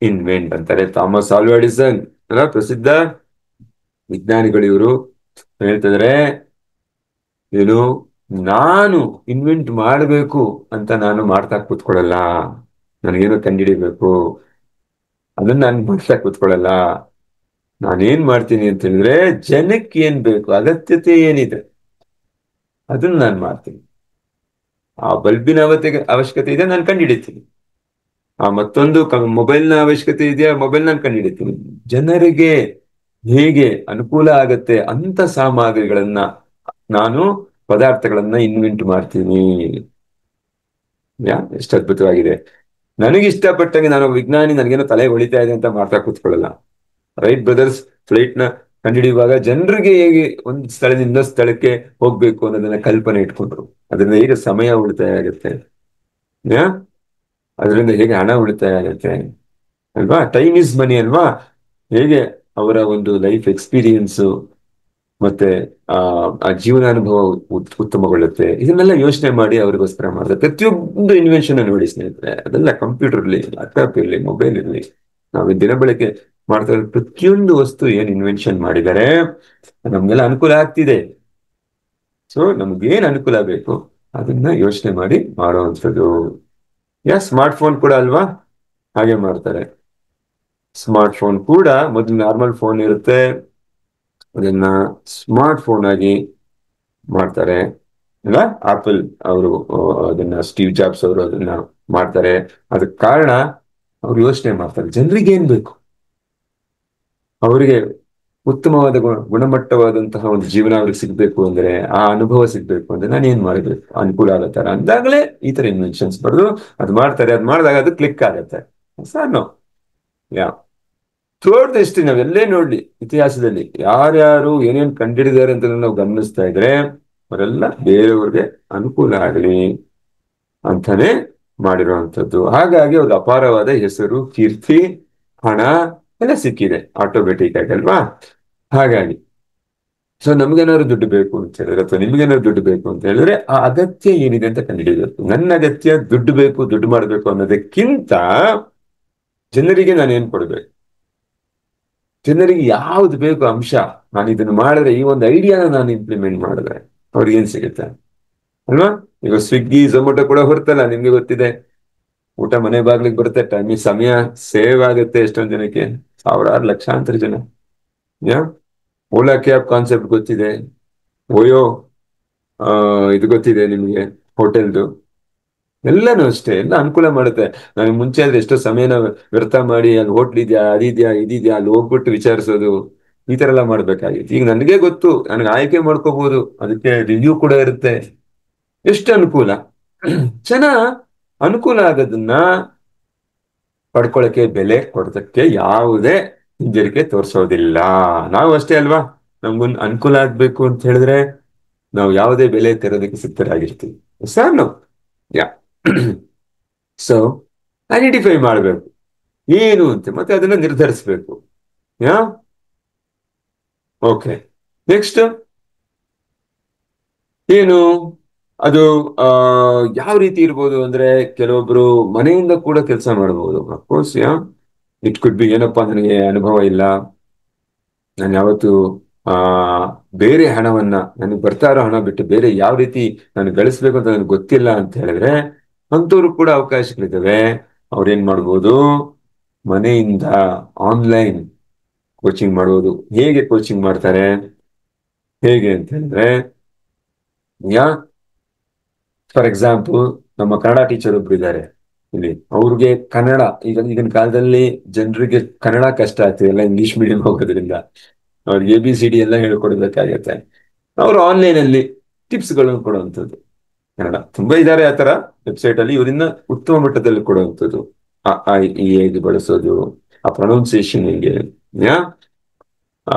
Speaker 1: invent ಅಂತಾರೆ Thomas ಆಲ್ವಾ Edison. ಪ್ರಸಿದ್ಧ ವಿಜ್ಞಾನಿಗಳು ಇವರು. ಹೇಳ್ತಿದ್ರೆ ಏನು, ನಾನು invent ಮಾಡಬೇಕು ಅಂತ ನಾನು ಮಾಡ್ತಾ ಕೂತ್ಕೊಳ್ಳಲ್ಲ, ನನಗೇನೋ ಕಂಡುಹಿಡಿಬೇಕು ಅದನ್ನ ನಾನು ಮಾಡ್ತಾ ಕೂತ್ಕೊಳ್ಳಲ್ಲ. ನಾನೇನ್ ಮಾಡ್ತೀನಿ ಅಂತ ಹೇಳಿದ್ರೆ, ಜನಕ್ಕೆ ಏನ್ ಬೇಕು, ಅಗತ್ಯತೆ ಏನಿದೆ ಅದನ್ನ ನಾನು ಮಾಡ್ತೀನಿ. ಆ ಬಲ್ಬಿನ ಅವಶ್ಯಕತೆ ಇದೆ, ನಾನು ಕಂಡುಹಿಡಿತೀನಿ. ಆ ಮತ್ತೊಂದು ಮೊಬೈಲ್ನ ಅವಶ್ಯಕತೆ ಇದೆಯಾ, ಮೊಬೈಲ್ ನಾನು ಕಂಡುಹಿಡಿತೀನಿ. ಜನರಿಗೆ ಹೇಗೆ ಅನುಕೂಲ ಆಗತ್ತೆ ಅಂತ ಸಾಮಗ್ರಿಗಳನ್ನ, ನಾನು ಪದಾರ್ಥಗಳನ್ನ ಇನ್ವೆಂಟ್ ಮಾಡ್ತೀನಿ. ಎಷ್ಟು ಅದ್ಭುತವಾಗಿದೆ. ನನಗೆ ಇಷ್ಟಪಟ್ಟಂಗೆ ನಾನು ವಿಜ್ಞಾನಿ, ನನಗೇನೋ ತಲೆ ಹೊಳಿತಾ ಇದೆ ಅಂತ ಮಾಡ್ತಾ ಕೂತ್ಕೊಳ್ಳಲ್ಲ. ರೈಟ್ ಬ್ರದರ್ಸ್ ಫ್ಲೈಟ್ ನ ಕಂಡುಹಿಡಿಯುವಾಗ ಜನರಿಗೆ ಹೇಗೆ ಒಂದು ಸ್ಥಳದಿಂದ ಇನ್ನೊಂದು ಸ್ಥಳಕ್ಕೆ ಹೋಗ್ಬೇಕು ಅನ್ನೋದನ್ನ ಕಲ್ಪನೆ ಇಟ್ಕೊಂಡ್ರು. ಅದರಿಂದ ಹೇಗೆ ಸಮಯ ಉಳಿತಾಯ ಆಗುತ್ತೆ, ಅದರಿಂದ ಹೇಗೆ ಹಣ ಉಳಿತಾಯ ಆಗುತ್ತೆ ಅಲ್ವಾ? ಟೈಮ್ ಇಸ್ ಮನಿ ಅಲ್ವಾ? ಹೇಗೆ ಅವರ ಒಂದು ಲೈಫ್ ಎಕ್ಸ್ಪೀರಿಯನ್ಸು ಮತ್ತೆ ಆ ಜೀವನಾನುಭವ ಉತ್ತಮಗೊಳ್ಳುತ್ತೆ, ಇದನ್ನೆಲ್ಲ ಯೋಚನೆ ಮಾಡಿ ಅವರಿಗೋಸ್ಕರ ಮಾಡಿದ್ರೆ. ಪ್ರತಿಯೊಂದು ಇನ್ವೆನ್ಷನ್ ನೋಡಿ ಸ್ನೇಹಿತರೆ, ಅದೆಲ್ಲ ಕಂಪ್ಯೂಟರ್ ಇರಲಿ, ಲ್ಯಾಪ್ಟಾಪ್ ಇರಲಿ, ಮೊಬೈಲ್ ಇರಲಿ, ನಾವು ದಿನ ಬಳಕೆ ಮಾಡ್ತಾ ಇರೋ ಪ್ರತಿಯೊಂದು ವಸ್ತು ಏನ್ ಇನ್ವೆನ್ಷನ್ ಮಾಡಿದರೆ ನಮ್ಗೆಲ್ಲ ಅನುಕೂಲ ಆಗ್ತಿದೆ. ಸೊ ನಮ್ಗೇನ್ ಅನುಕೂಲ ಬೇಕು ಅದನ್ನ ಯೋಚನೆ ಮಾಡಿ ಮಾಡುವಂಥದ್ದು. ಸ್ಮಾರ್ಟ್ ಫೋನ್ ಕೂಡ ಅಲ್ವಾ ಹಾಗೆ ಮಾಡ್ತಾರೆ. ಸ್ಮಾರ್ಟ್ ಫೋನ್ ಕೂಡ ಮೊದಲು ನಾರ್ಮಲ್ ಫೋನ್ ಇರುತ್ತೆ, ಅದನ್ನ ಸ್ಮಾರ್ಟ್ ಫೋನ್ ಆಗಿ ಮಾಡ್ತಾರೆ ಅಲ್ಲ. ಆಪಲ್ ಅವರು ಅದನ್ನ, ಸ್ಟೀವ್ ಜಾಬ್ಸ್ ಅವರು ಅದನ್ನ ಮಾಡ್ತಾರೆ. ಅದಕ್ಕೆ ಕಾರಣ ಅವ್ರು ಯೋಚನೆ ಮಾಡ್ತಾರೆ ಜನರಿಗೆ ಏನ್ ಬೇಕು, ಅವರಿಗೆ ಉತ್ತಮವಾದ ಗುಣಮಟ್ಟವಾದಂತಹ ಒಂದು ಜೀವನ ಅವ್ರಿಗೆ ಸಿಗ್ಬೇಕು ಅಂದ್ರೆ, ಆ ಅನುಭವ ಸಿಗ್ಬೇಕು ಅಂದ್ರೆ ನಾನು ಏನ್ ಮಾಡಬೇಕು ಅನುಕೂಲ ಆಗತ್ತಾರ ಅಂದಾಗಲೇ ಈ ತರ ಇನ್ವೆನ್ಷನ್ಸ್ ಬರೆದು ಅದ್ ಮಾಡ್ತಾರೆ. ಅದ್ ಮಾಡಿದಾಗ ಅದು ಕ್ಲಿಕ್ ಆಗತ್ತೆ. Sir no yeah throughout the history ನಾವೆಲ್ಲೇ ನೋಡ್ಲಿ, ಇತಿಹಾಸದಲ್ಲಿ ಯಾರ್ಯಾರು ಏನೇನ್ ಕಂಡಿಡಿದಾರೆ ಅಂತ ನಾವು ಗಮನಿಸ್ತಾ ಇದ್ರೆ ಅವರೆಲ್ಲ ಬೇರೆಯವ್ರಿಗೆ ಅನುಕೂಲ ಆಗಲಿ ಅಂತಾನೆ ಮಾಡಿರುವಂಥದ್ದು. ಹಾಗಾಗಿ ಅವ್ರಿಗೆ ಅಪಾರವಾದ ಹೆಸರು, ಕೀರ್ತಿ, ಹಣ ಎಲ್ಲ ಸಿಕ್ಕಿದೆ ಆಟೋಮೆಟಿಕ್ ಆಗಿ ಅಲ್ವಾ. ಹಾಗಾಗಿ ಸೊ ನಮ್ಗೇನಾದ್ರು ದುಡ್ಡು ಬೇಕು ಅಂತ ಹೇಳಿದ್ರೆ, ಅಥವಾ ನಿಮ್ಗೇನಾದ್ರು ದುಡ್ಡು ಬೇಕು ಅಂತ ಹೇಳಿದ್ರೆ, ಆ ಅಗತ್ಯ ಏನಿದೆ ಅಂತ ಕಂಡುಹಿಡಿಯಬೇಕು. ನನ್ನ ಅಗತ್ಯ ದುಡ್ಡು ಬೇಕು, ದುಡ್ಡು ಮಾಡಬೇಕು ಅನ್ನೋದಕ್ಕಿಂತ ಜನರಿಗೆ ನಾನು ಏನ್ ಕೊಡ್ಬೇಕು, ಜನರಿಗೆ ಯಾವ್ದು ಬೇಕು ಅಂಶ, ನಾನು ಇದನ್ನು ಮಾಡಿದ್ರೆ, ಈ ಒಂದು ಐಡಿಯಾನ ನಾನು ಇಂಪ್ಲಿಮೆಂಟ್ ಮಾಡಿದ್ರೆ ಅವ್ರಿಗೆ ಏನ್ ಸಿಗುತ್ತೆ ಅಲ್ವಾ. ಈಗ ಸ್ವಿಗ್ಗಿ ಝೊಮ್ಯಾಟೊ ಕೂಡ ಹೊರ್ತಲ್ಲ, ನಿಮ್ಗೆ ಗೊತ್ತಿದೆ. ಊಟ ಮನೆ ಬಾಗ್ಲಿಗೆ ಬರುತ್ತೆ, ಟೈಮಿಗೆ ಸಮಯ ಸೇವ್ ಆಗುತ್ತೆ ಎಷ್ಟೊಂದ್ ಜನಕ್ಕೆ, ಸಾವಿರಾರು ಲಕ್ಷಾಂತರ ಜನ. ಯಾ ಓಲಾ ಕ್ಯಾಬ್ ಕಾನ್ಸೆಪ್ಟ್ ಗೊತ್ತಿದೆ, ಓಯೋ ಇದು ಗೊತ್ತಿದೆ ನಿಮ್ಗೆ, ಹೋಟೆಲ್ದು. ಎಲ್ಲನೂ ಅಷ್ಟೇ, ಎಲ್ಲ ಅನುಕೂಲ ಮಾಡುತ್ತೆ. ನನಗೆ ಮುಂಚೆ ಆದ್ರೆ ಎಷ್ಟೋ ಸಮಯನ ವ್ಯರ್ಥ ಮಾಡಿ ಅಲ್ಲಿ ಹೋಟ್ಲ್ ಇದೆಯಾ, ಅದಿದ್ಯಾ, ಇದಿದ್ಯಾ, ಅಲ್ಲಿ ಹೋಗ್ಬಿಟ್ಟು ವಿಚಾರಿಸೋದು, ಈ ತರ ಎಲ್ಲ ಮಾಡ್ಬೇಕಾಗಿತ್ತು. ಈಗ ನನಗೆ ಗೊತ್ತು, ನನಗೆ ಆಯ್ಕೆ ಮಾಡ್ಕೋಬಹುದು, ಅದಕ್ಕೆ ರಿವ್ಯೂ ಕೂಡ ಇರುತ್ತೆ. ಎಷ್ಟು ಅನುಕೂಲ. ಜನ ಅನುಕೂಲ ಆಗೋದನ್ನ ಪಡ್ಕೊಳಕ್ಕೆ, ಬೆಲೆ ಕೊಡೋದಕ್ಕೆ ಯಾವುದೇ ಹಿಂಜರಿಕೆ ತೋರಿಸೋದಿಲ್ಲ. ನಾವು ಅಷ್ಟೇ ಅಲ್ವಾ, ನಮ್ಗೊಂದು ಅನುಕೂಲ ಆಗ್ಬೇಕು ಅಂತ ಹೇಳಿದ್ರೆ ನಾವು ಯಾವುದೇ ಬೆಲೆ ತೆರೋದಕ್ಕೆ ಸಿದ್ಧರಾಗಿರ್ತೀವಿ. ಸರ್ ನಾವು ಯಾ ಸೊ ಐಡೆಂಟಿಫೈ ಮಾಡಬೇಕು ಏನು ಅಂತ, ಮತ್ತೆ ಅದನ್ನ ನಿರ್ಧರಿಸ್ಬೇಕು. ಯಾ ಓಕೆ. ನೆಕ್ಸ್ಟ್ ಏನು, ಅದು ಯಾವ ರೀತಿ ಇರ್ಬೋದು ಅಂದ್ರೆ, ಕೆಲವೊಬ್ರು ಮನೆಯಿಂದ ಕೂಡ ಕೆಲಸ ಮಾಡಬಹುದು. ಅಫ್ಕೋರ್ಸ್ ಇಟ್ ಕುಡ್ ಬಿ, ಏನಪ್ಪಾ ನನಗೆ ಅನುಭವ ಇಲ್ಲ, ನಾನು ಯಾವತ್ತು ಆ ಬೇರೆ ಹಣವನ್ನ, ನನಗೆ ಬರ್ತಾ ಇರೋ ಹಣ ಬಿಟ್ಟು ಬೇರೆ ಯಾವ ರೀತಿ ನಾನು ಗಳಿಸ್ಬೇಕು ಅಂತ ನನಗೆ ಗೊತ್ತಿಲ್ಲ ಅಂತ ಹೇಳಿದ್ರೆ, ಅಂಥವ್ರು ಕೂಡ ಅವಕಾಶಗಳಿದ್ದಾವೆ. ಅವ್ರೇನ್ ಮಾಡ್ಬೋದು, ಮನೆಯಿಂದ ಆನ್ಲೈನ್ ಕೋಚಿಂಗ್ ಮಾಡ್ಬೋದು. ಹೇಗೆ ಕೋಚಿಂಗ್ ಮಾಡ್ತಾರೆ, ಹೇಗೆ ಅಂತ ಹೇಳಿದ್ರೆ, ಯಾ ಫಾರ್ ಎಕ್ಸಾಂಪಲ್ ನಮ್ಮ ಕನ್ನಡ ಟೀಚರ್ ಒಬ್ರು ಇದ್ದಾರೆ ಇಲ್ಲಿ, ಅವ್ರಿಗೆ ಕನ್ನಡ, ಈಗಿನ ಕಾಲದಲ್ಲಿ ಜನರಿಗೆ ಕನ್ನಡ ಕಷ್ಟ ಆಗ್ತದೆ, ಎಲ್ಲ ಇಂಗ್ಲಿಷ್ ಮೀಡಿಯಂ ಹೋಗೋದ್ರಿಂದ ಅವ್ರಿಗೆ ABCD ಎಲ್ಲ ಹೇಳ್ಕೊಡ್ಬೇಕಾಗತ್ತೆ. ಅವರು ಆನ್ಲೈನ್ ಅಲ್ಲಿ ಟಿಪ್ಸ್ ಗಳನ್ನು ಕೊಡುವಂಥದ್ದು. ಕನ್ನಡ ತುಂಬಾ ಇದ್ದಾರೆ ಆತರ ವೆಬ್ಸೈಟ್ ಅಲ್ಲಿ, ಇವರಿಂದ ಉತ್ತಮ ಮಟ್ಟದಲ್ಲಿ ಕೊಡುವಂಥದ್ದು. ಹೇಗೆ ಬಳಸೋದು, ಆ ಪ್ರೊನೌನ್ಸಿಯೇಷನ್ ಹೇಗೆ, ಯಾ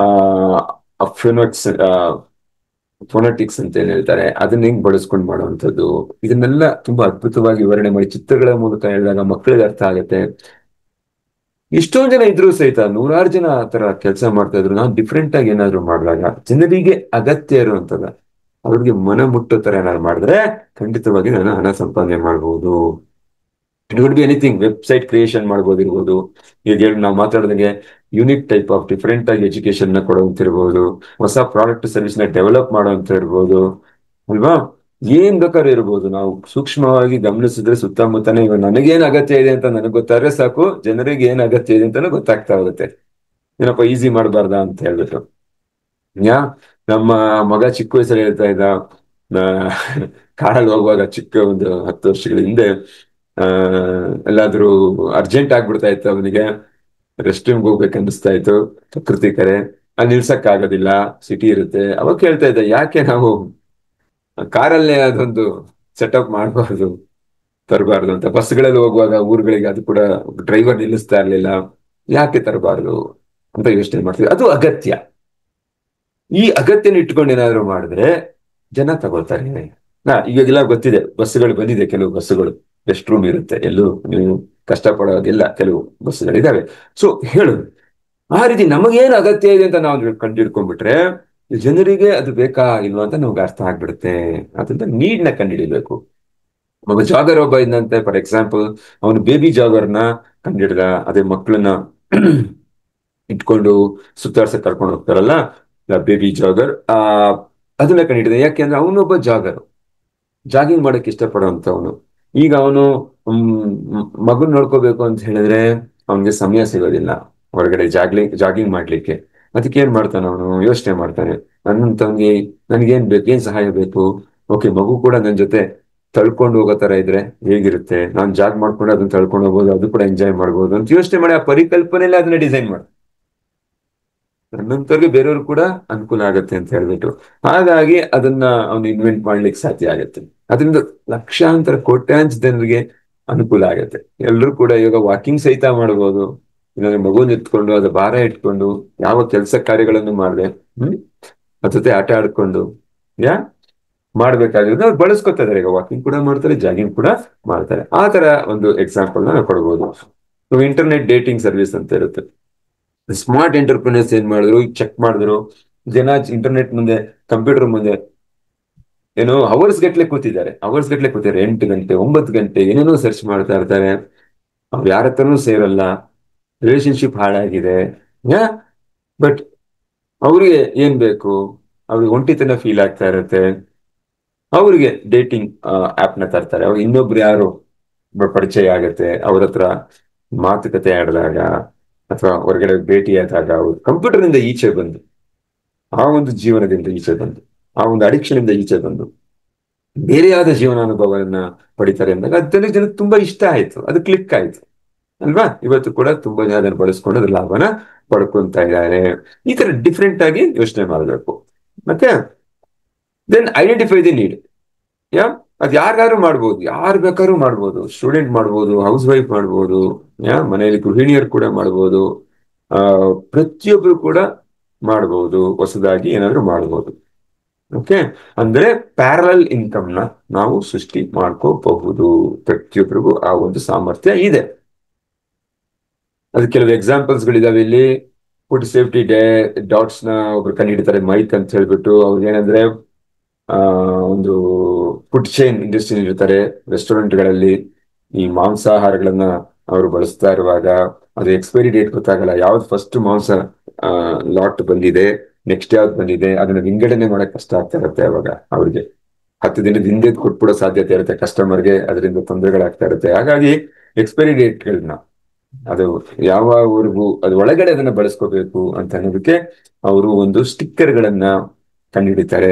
Speaker 1: ಫಿನೋಟ್ಸ್, ಫೋನೆಟಿಕ್ಸ್ ಅಂತ ಏನ್ ಹೇಳ್ತಾರೆ, ಅದನ್ನ ಹೆಂಗ್ ಬಳಸ್ಕೊಂಡು ಮಾಡುವಂಥದ್ದು, ಇದನ್ನೆಲ್ಲ ತುಂಬಾ ಅದ್ಭುತವಾಗಿ ವಿವರಣೆ ಮಾಡಿ ಚಿತ್ರಗಳ ಮೂಲಕ ಹೇಳಿದಾಗ ಮಕ್ಕಳಿಗೆ ಅರ್ಥ ಆಗುತ್ತೆ. ಇಷ್ಟೊಂದು ಜನ ಇದ್ರು ಸಹಿತ, ನೂರಾರು ಜನ ಆ ತರ ಕೆಲಸ ಮಾಡ್ತಾ ಇದ್ರು. ನಾವು ಡಿಫ್ರೆಂಟ್ ಆಗಿ ಏನಾದ್ರು ಮಾಡಿದಾಗ, ಜನರಿಗೆ ಅಗತ್ಯ ಇರುವಂತದ ಅವ್ರಿಗೆ ಮನ ಮುಟ್ಟೋ ತರ ಏನಾದ್ರು ಮಾಡಿದ್ರೆ ಖಂಡಿತವಾಗಿ ನಾನು ಹಣ ಸಂಪಾದನೆ ಮಾಡಬಹುದು. It would be anything, website creation ಮಾಡ್ಬೋದಿರ್ಬೋದು, ಈಗ ನಾವು ಮಾತಾಡಿದಂಗೆ ಯೂನಿಕ್ ಟೈಪ್ ಆಫ್ ಡಿಫರೆಂಟ್ ಆಗಿ ಎಜುಕೇಶನ್ ನ ಕೊಡುವಂತಿರ್ಬೋದು, ಹೊಸ ಪ್ರಾಡಕ್ಟ್ ಸರ್ವಿಸ್ ನ ಡೆವಲಪ್ ಮಾಡುವಂತ ಇರ್ಬೋದು ಅಲ್ವಾ. ಏನ್ ಬೇಕಾದ್ರೂ ಇರ್ಬೋದು. ನಾವು ಸೂಕ್ಷ್ಮವಾಗಿ ಗಮನಿಸಿದ್ರೆ ಸುತ್ತಮುತ್ತನೇ ಇವಾಗ ನನಗೇನ್ ಅಗತ್ಯ ಇದೆ ಅಂತ ನನಗೆ ಗೊತ್ತಾದ್ರೆ ಸಾಕು, ಜನರಿಗೆ ಏನ್ ಅಗತ್ಯ ಇದೆ ಅಂತಾನು ಗೊತ್ತಾಗ್ತಾ ಹೋಗುತ್ತೆ. ಏನಪ್ಪ ಈಸಿ ಮಾಡಬಾರ್ದ ಅಂತ ಹೇಳ್ಬಿಟ್ಟು. ಯಾ ನಮ್ಮ ಮಗ ಚಿಕ್ಕ ವಯಸ್ಸಲ್ಲಿ ಹೇಳ್ತಾ ಇದ್ದ, ಕಾರಲ್ಲಿ ಹೋಗುವಾಗ, ಚಿಕ್ಕ ಒಂದು 10 ವರ್ಷಗಳ ಹಿಂದೆ ಆ ಎಲ್ಲಾದ್ರೂ ಅರ್ಜೆಂಟ್ ಆಗ್ಬಿಡ್ತಾ ಇತ್ತು ಅವನಿಗೆ, ರೆಸ್ಟ್ ರೂಮ್ಗೆ ಹೋಗ್ಬೇಕು ಅನ್ನಿಸ್ತಾ ಇತ್ತು, ಪ್ರಕೃತಿ ಕರೆ, ಅಲ್ಲಿ ನಿಲ್ಸಕ್ ಆಗೋದಿಲ್ಲ, ಸಿಟಿ ಇರುತ್ತೆ. ಅವಾಗ ಕೇಳ್ತಾ ಇದ್ದ, ಯಾಕೆ ನಾವು ಕಾರಲ್ಲೇ ಅದೊಂದು ಸೆಟಪ್ ಮಾಡಬಾರ್ದು, ತರಬಾರ್ದು ಅಂತ. ಬಸ್ಗಳಲ್ಲಿ ಹೋಗುವಾಗ ಊರುಗಳಿಗೆ ಅದು ಕೂಡ ಡ್ರೈವರ್ ನಿಲ್ಲಿಸ್ತಾ ಇರ್ಲಿಲ್ಲ, ಯಾಕೆ ತರಬಾರ್ದು ಅಂತ ಯೋಚನೆ ಮಾಡ್ತೀವಿ. ಅದು ಅಗತ್ಯ. ಈ ಅಗತ್ಯನ ಇಟ್ಕೊಂಡು ಏನಾದ್ರು ಮಾಡಿದ್ರೆ ಜನ ತಗೊಳ್ತಾರೆ. ಈಗೆಲ್ಲ ಗೊತ್ತಿದೆ, ಬಸ್ಸುಗಳು ಬಂದಿದೆ, ಕೆಲವು ಬಸ್ಸುಗಳು ರೆಸ್ಟ್ ರೂಮ್ ಇರುತ್ತೆ, ಎಲ್ಲೂ ನೀವು ಕಷ್ಟಪಡೋದಿಲ್ಲ, ಕೆಲವು ಬಸ್ಸುಗಳಿದಾವೆ. ಸೊ ಹೇಳು, ಆ ರೀತಿ ನಮಗೇನು ಅಗತ್ಯ ಇದೆ ಅಂತ ನಾವು ಕಂಡಿಡ್ಕೊಂಡ್ಬಿಟ್ರೆ ಜನರಿಗೆ ಅದು ಬೇಕಾ ಇಲ್ವಾ ಅಂತ ನಮ್ಗೆ ಅರ್ಥ ಆಗ್ಬಿಡುತ್ತೆ. ಅದರಿಂದ ನೀಡ್ನ ಕಂಡುಹಿಡಿಬೇಕು. ಒಬ್ಬ ಜಾಗರ್ ಒಬ್ಬ ಇದ್ದಂತೆ, ಫಾರ್ ಎಕ್ಸಾಂಪಲ್ ಅವನು ಬೇಬಿ ಜಾಗರ್ನ ಕಂಡಿಡ್ದ. ಅದೇ ಮಕ್ಕಳನ್ನ ಇಟ್ಕೊಂಡು ಸುತ್ತಾಡ್ಸಕ್ ಕರ್ಕೊಂಡು ಹೋಗ್ತಾರಲ್ಲ, ಬೇಬಿ ಜಾಗರ್, ಅದನ್ನ ಕಂಡಿಡಿದ. ಯಾಕೆಂದ್ರೆ ಅವನೊಬ್ಬ ಜಾಗರ್, ಜಾಗಿಂಗ್ ಮಾಡಕ್ ಇಷ್ಟಪಡುವಂತವನು. ಈಗ ಅವನು ಮಗನ್ ನೋಡ್ಕೋಬೇಕು ಅಂತ ಹೇಳಿದ್ರೆ ಅವನಿಗೆ ಸಮಯ ಸಿಗೋದಿಲ್ಲ ಹೊರಗಡೆ ಜಾಗಿಂಗ್ ಮಾಡ್ಲಿಕ್ಕೆ. ಅದಕ್ಕೆ ಏನ್ ಮಾಡ್ತಾನೆ ಅವನು, ಯೋಚನೆ ಮಾಡ್ತಾನೆ, ನನ್ನಂತವನ್ಗೆ ನನ್ಗೇನ್ ಬೇಕು, ಏನ್ ಸಹಾಯ ಬೇಕು, ಓಕೆ ಮಗು ಕೂಡ ನನ್ ಜೊತೆ ತಳ್ಕೊಂಡು ಹೋಗೋ ತರ ಇದ್ರೆ ಹೇಗಿರುತ್ತೆ, ನಾನ್ ಜಾಗ್ ಮಾಡ್ಕೊಂಡು ಅದನ್ನ ತಳ್ಕೊಂಡು ಹೋಗ್ಬೋದು, ಅದು ಕೂಡ ಎಂಜಾಯ್ ಮಾಡ್ಬೋದು ಅಂತ ಯೋಚನೆ ಮಾಡಿ ಆ ಪರಿಕಲ್ಪನೆಯಲ್ಲಿ ಅದನ್ನ ಡಿಸೈನ್ ಮಾಡ. ನನ್ನಂತವ್ರಿಗೆ ಬೇರೆಯವ್ರು ಕೂಡ ಅನುಕೂಲ ಆಗತ್ತೆ ಅಂತ ಹೇಳ್ಬಿಟ್ಟು. ಹಾಗಾಗಿ ಅದನ್ನ ಅವನು ಇನ್ವೆಂಟ್ ಮಾಡ್ಲಿಕ್ಕೆ ಸಾಧ್ಯ ಆಗತ್ತೆ. ಅದರಿಂದ ಲಕ್ಷಾಂತರ ಕೋಟ್ಯಾಂತರ ಜನರಿಗೆ ಅನುಕೂಲ ಆಗತ್ತೆ. ಎಲ್ರು ಕೂಡ ಇವಾಗ ವಾಕಿಂಗ್ ಸಹಿತ ಮಾಡ್ಬೋದು, ಇಲ್ಲಾಂದ್ರೆ ಮಗುನ್ ಎತ್ಕೊಂಡು ಅದ್ರ ಭಾರ ಇಟ್ಕೊಂಡು ಯಾವ ಕೆಲಸ ಕಾರ್ಯಗಳನ್ನು ಮಾಡ್ದೆ ಅದ್ರ ಜೊತೆ ಆಟ ಆಡ್ಕೊಂಡು ಯಾ ಮಾಡ್ಬೇಕಾಗಿರೋದು ಅವ್ರು ಬಳಸ್ಕೊತಾ ಇದಾರೆ. ಈಗ ವಾಕಿಂಗ್ ಕೂಡ ಮಾಡ್ತಾರೆ, ಜಾಗಿಂಗ್ ಕೂಡ ಮಾಡ್ತಾರೆ. ಆ ತರ ಒಂದು ಎಕ್ಸಾಂಪಲ್ ನಾವು ಕೊಡ್ಬೋದು. ಇಂಟರ್ನೆಟ್ ಡೇಟಿಂಗ್ ಸರ್ವಿಸ್ ಅಂತ ಇರುತ್ತೆ. ಸ್ಮಾರ್ಟ್ ಎಂಟರ್ಪ್ರಿನರ್ಸ್ ಏನ್ ಮಾಡಿದ್ರು, ಚೆಕ್ ಮಾಡಿದ್ರು, ಜನ ಇಂಟರ್ನೆಟ್ ಮುಂದೆ, ಕಂಪ್ಯೂಟರ್ ಮುಂದೆ ಏನೋ ಅವರ್ಸ್ ಗಟ್ಲೆ ಕೂತಿದ್ದಾರೆ, 8 ಗಂಟೆ 9 ಗಂಟೆ ಏನೇನೋ ಸರ್ಚ್ ಮಾಡ್ತಾ ಇರ್ತಾರೆ. ಅವ್ರು ಯಾರ ಹತ್ರನೂ ಸೇರಲ್ಲ, ರಿಲೇಶನ್ಶಿಪ್ ಹಾಳಾಗಿದೆ. ಬಟ್ ಅವ್ರಿಗೆ ಏನ್ ಬೇಕು, ಅವ್ರಿಗೆ ಒಂಟಿತನ ಫೀಲ್ ಆಗ್ತಾ ಇರುತ್ತೆ. ಅವ್ರಿಗೆ ಡೇಟಿಂಗ್ ಆಪ್ ನ ತರ್ತಾರೆ. ಅವ್ರು ಇನ್ನೊಬ್ರು ಯಾರು ಪರಿಚಯ ಆಗತ್ತೆ, ಅವ್ರ ಹತ್ರ ಮಾತುಕತೆ ಆಡಿದಾಗ ಅಥವಾ ಹೊರಗಡೆ ಭೇಟಿಯಾದಾಗ ಅವ್ರು ಕಂಪ್ಯೂಟರ್ ನಿಂದ ಈಚೆ ಬಂದು, ಆ ಒಂದು ಜೀವನದಿಂದ ಈಚೆ ಬಂದು, ಆ ಒಂದು ಅಡಿಕ್ಷನ್ ಇಂದ ಈಚೆ ಬಂದು ಬೇರೆಯಾದ ಜೀವನಾನುಭವವನ್ನ ಪಡಿತಾರೆ ಅಂದಾಗ ಅದನ್ನ ಜನಕ್ಕೆ ತುಂಬಾ ಇಷ್ಟ ಆಯ್ತು, ಅದು ಕ್ಲಿಕ್ ಆಯ್ತು ಅಲ್ವಾ. ಇವತ್ತು ಕೂಡ ತುಂಬಾ ಜನ ಅದನ್ನು ಬಳಸ್ಕೊಂಡು ಅದ್ರ ಲಾಭನ ಪಡ್ಕೊಂತ ಇದ್ದಾರೆ. ಈ ತರ ಡಿಫ್ರೆಂಟ್ ಆಗಿ ಯೋಚನೆ ಮಾಡಬೇಕು. ಮತ್ತೆ ದೆನ್ ಐಡೆಂಟಿಫೈ ದಿ ನೀಡ್. ಅದ್ ಯಾರಿಗಾದ್ರು ಮಾಡ್ಬೋದು, ಯಾರು ಬೇಕಾದ್ರೂ ಮಾಡ್ಬೋದು. ಸ್ಟೂಡೆಂಟ್ ಮಾಡ್ಬೋದು, ಹೌಸ್ ವೈಫ್ ಮಾಡ್ಬೋದು, ಮನೆಯಲ್ಲಿ ಗೃಹಿಣಿಯರು ಕೂಡ ಮಾಡ್ಬೋದು, ಪ್ರತಿಯೊಬ್ರು ಕೂಡ ಮಾಡ್ಬೋದು, ಹೊಸದಾಗಿ ಏನಾದ್ರು ಮಾಡ್ಬೋದು. ಓಕೆ, ಅಂದ್ರೆ ಪ್ಯಾರಲಲ್ ಇನ್ಕಮ್ ನ ನಾವು ಸೃಷ್ಟಿ ಮಾಡ್ಕೋಬಹುದು. ಪ್ರತಿಯೊಬ್ಬರಿಗೂ ಆ ಒಂದು ಸಾಮರ್ಥ್ಯ ಇದೆ. ಅದು ಕೆಲವು ಎಕ್ಸಾಂಪಲ್ಸ್ ಗಳಿದಾವೆ ಇಲ್ಲಿ. ಫುಡ್ ಸೇಫ್ಟಿ ಡಾಟ್ಸ್ ನ ಒಬ್ರು ಕಂಡುಹಿಡಿತಾರೆ, ಮೈಕ್ ಅಂತ ಹೇಳ್ಬಿಟ್ಟು. ಅವ್ರಿಗೆ ಏನಂದ್ರೆ ಒಂದು ಫುಡ್ ಚೈನ್ ಇಂಡಸ್ಟ್ರಿ ಇರ್ತಾರೆ, ರೆಸ್ಟೋರೆಂಟ್ಗಳಲ್ಲಿ ಈ ಮಾಂಸಾಹಾರಗಳನ್ನ ಅವರು ಬಳಸ್ತಾ ಇರುವಾಗ ಅದು ಎಕ್ಸ್ಪೈರಿ ಡೇಟ್ ಗೊತ್ತಾಗಲ್ಲ. ಯಾವ್ದು ಫಸ್ಟ್ ಮಾಂಸ ಲಾಟ್ ಬಂದಿದೆ, ನೆಕ್ಸ್ಟ್ ಯಾವ್ದು ಬಂದಿದೆ, ಅದನ್ನ ವಿಂಗಡಣೆ ಮಾಡಕ್ ಕಷ್ಟ ಆಗ್ತಾ ಇರುತ್ತೆ. ಅವಾಗ ಅವ್ರಿಗೆ 10 ದಿನದ ಹಿಂದೆ ಕೊಟ್ಬಿಡೋ ಸಾಧ್ಯತೆ ಇರುತ್ತೆ ಕಸ್ಟಮರ್ಗೆ, ಅದರಿಂದ ತೊಂದರೆಗಳಾಗ್ತಾ ಇರುತ್ತೆ. ಹಾಗಾಗಿ ಎಕ್ಸ್ಪೈರಿ ಡೇಟ್ಗಳನ್ನ ಅದು ಯಾವವರೆಗೂ ಅದು ಒಳಗಡೆ ಅದನ್ನ ಬಳಸ್ಕೋಬೇಕು ಅಂತ ಅನ್ನೋದಕ್ಕೆ ಅವರು ಒಂದು ಸ್ಟಿಕ್ಕರ್ ಗಳನ್ನ ಕಂಡುಹಿಡಿತಾರೆ.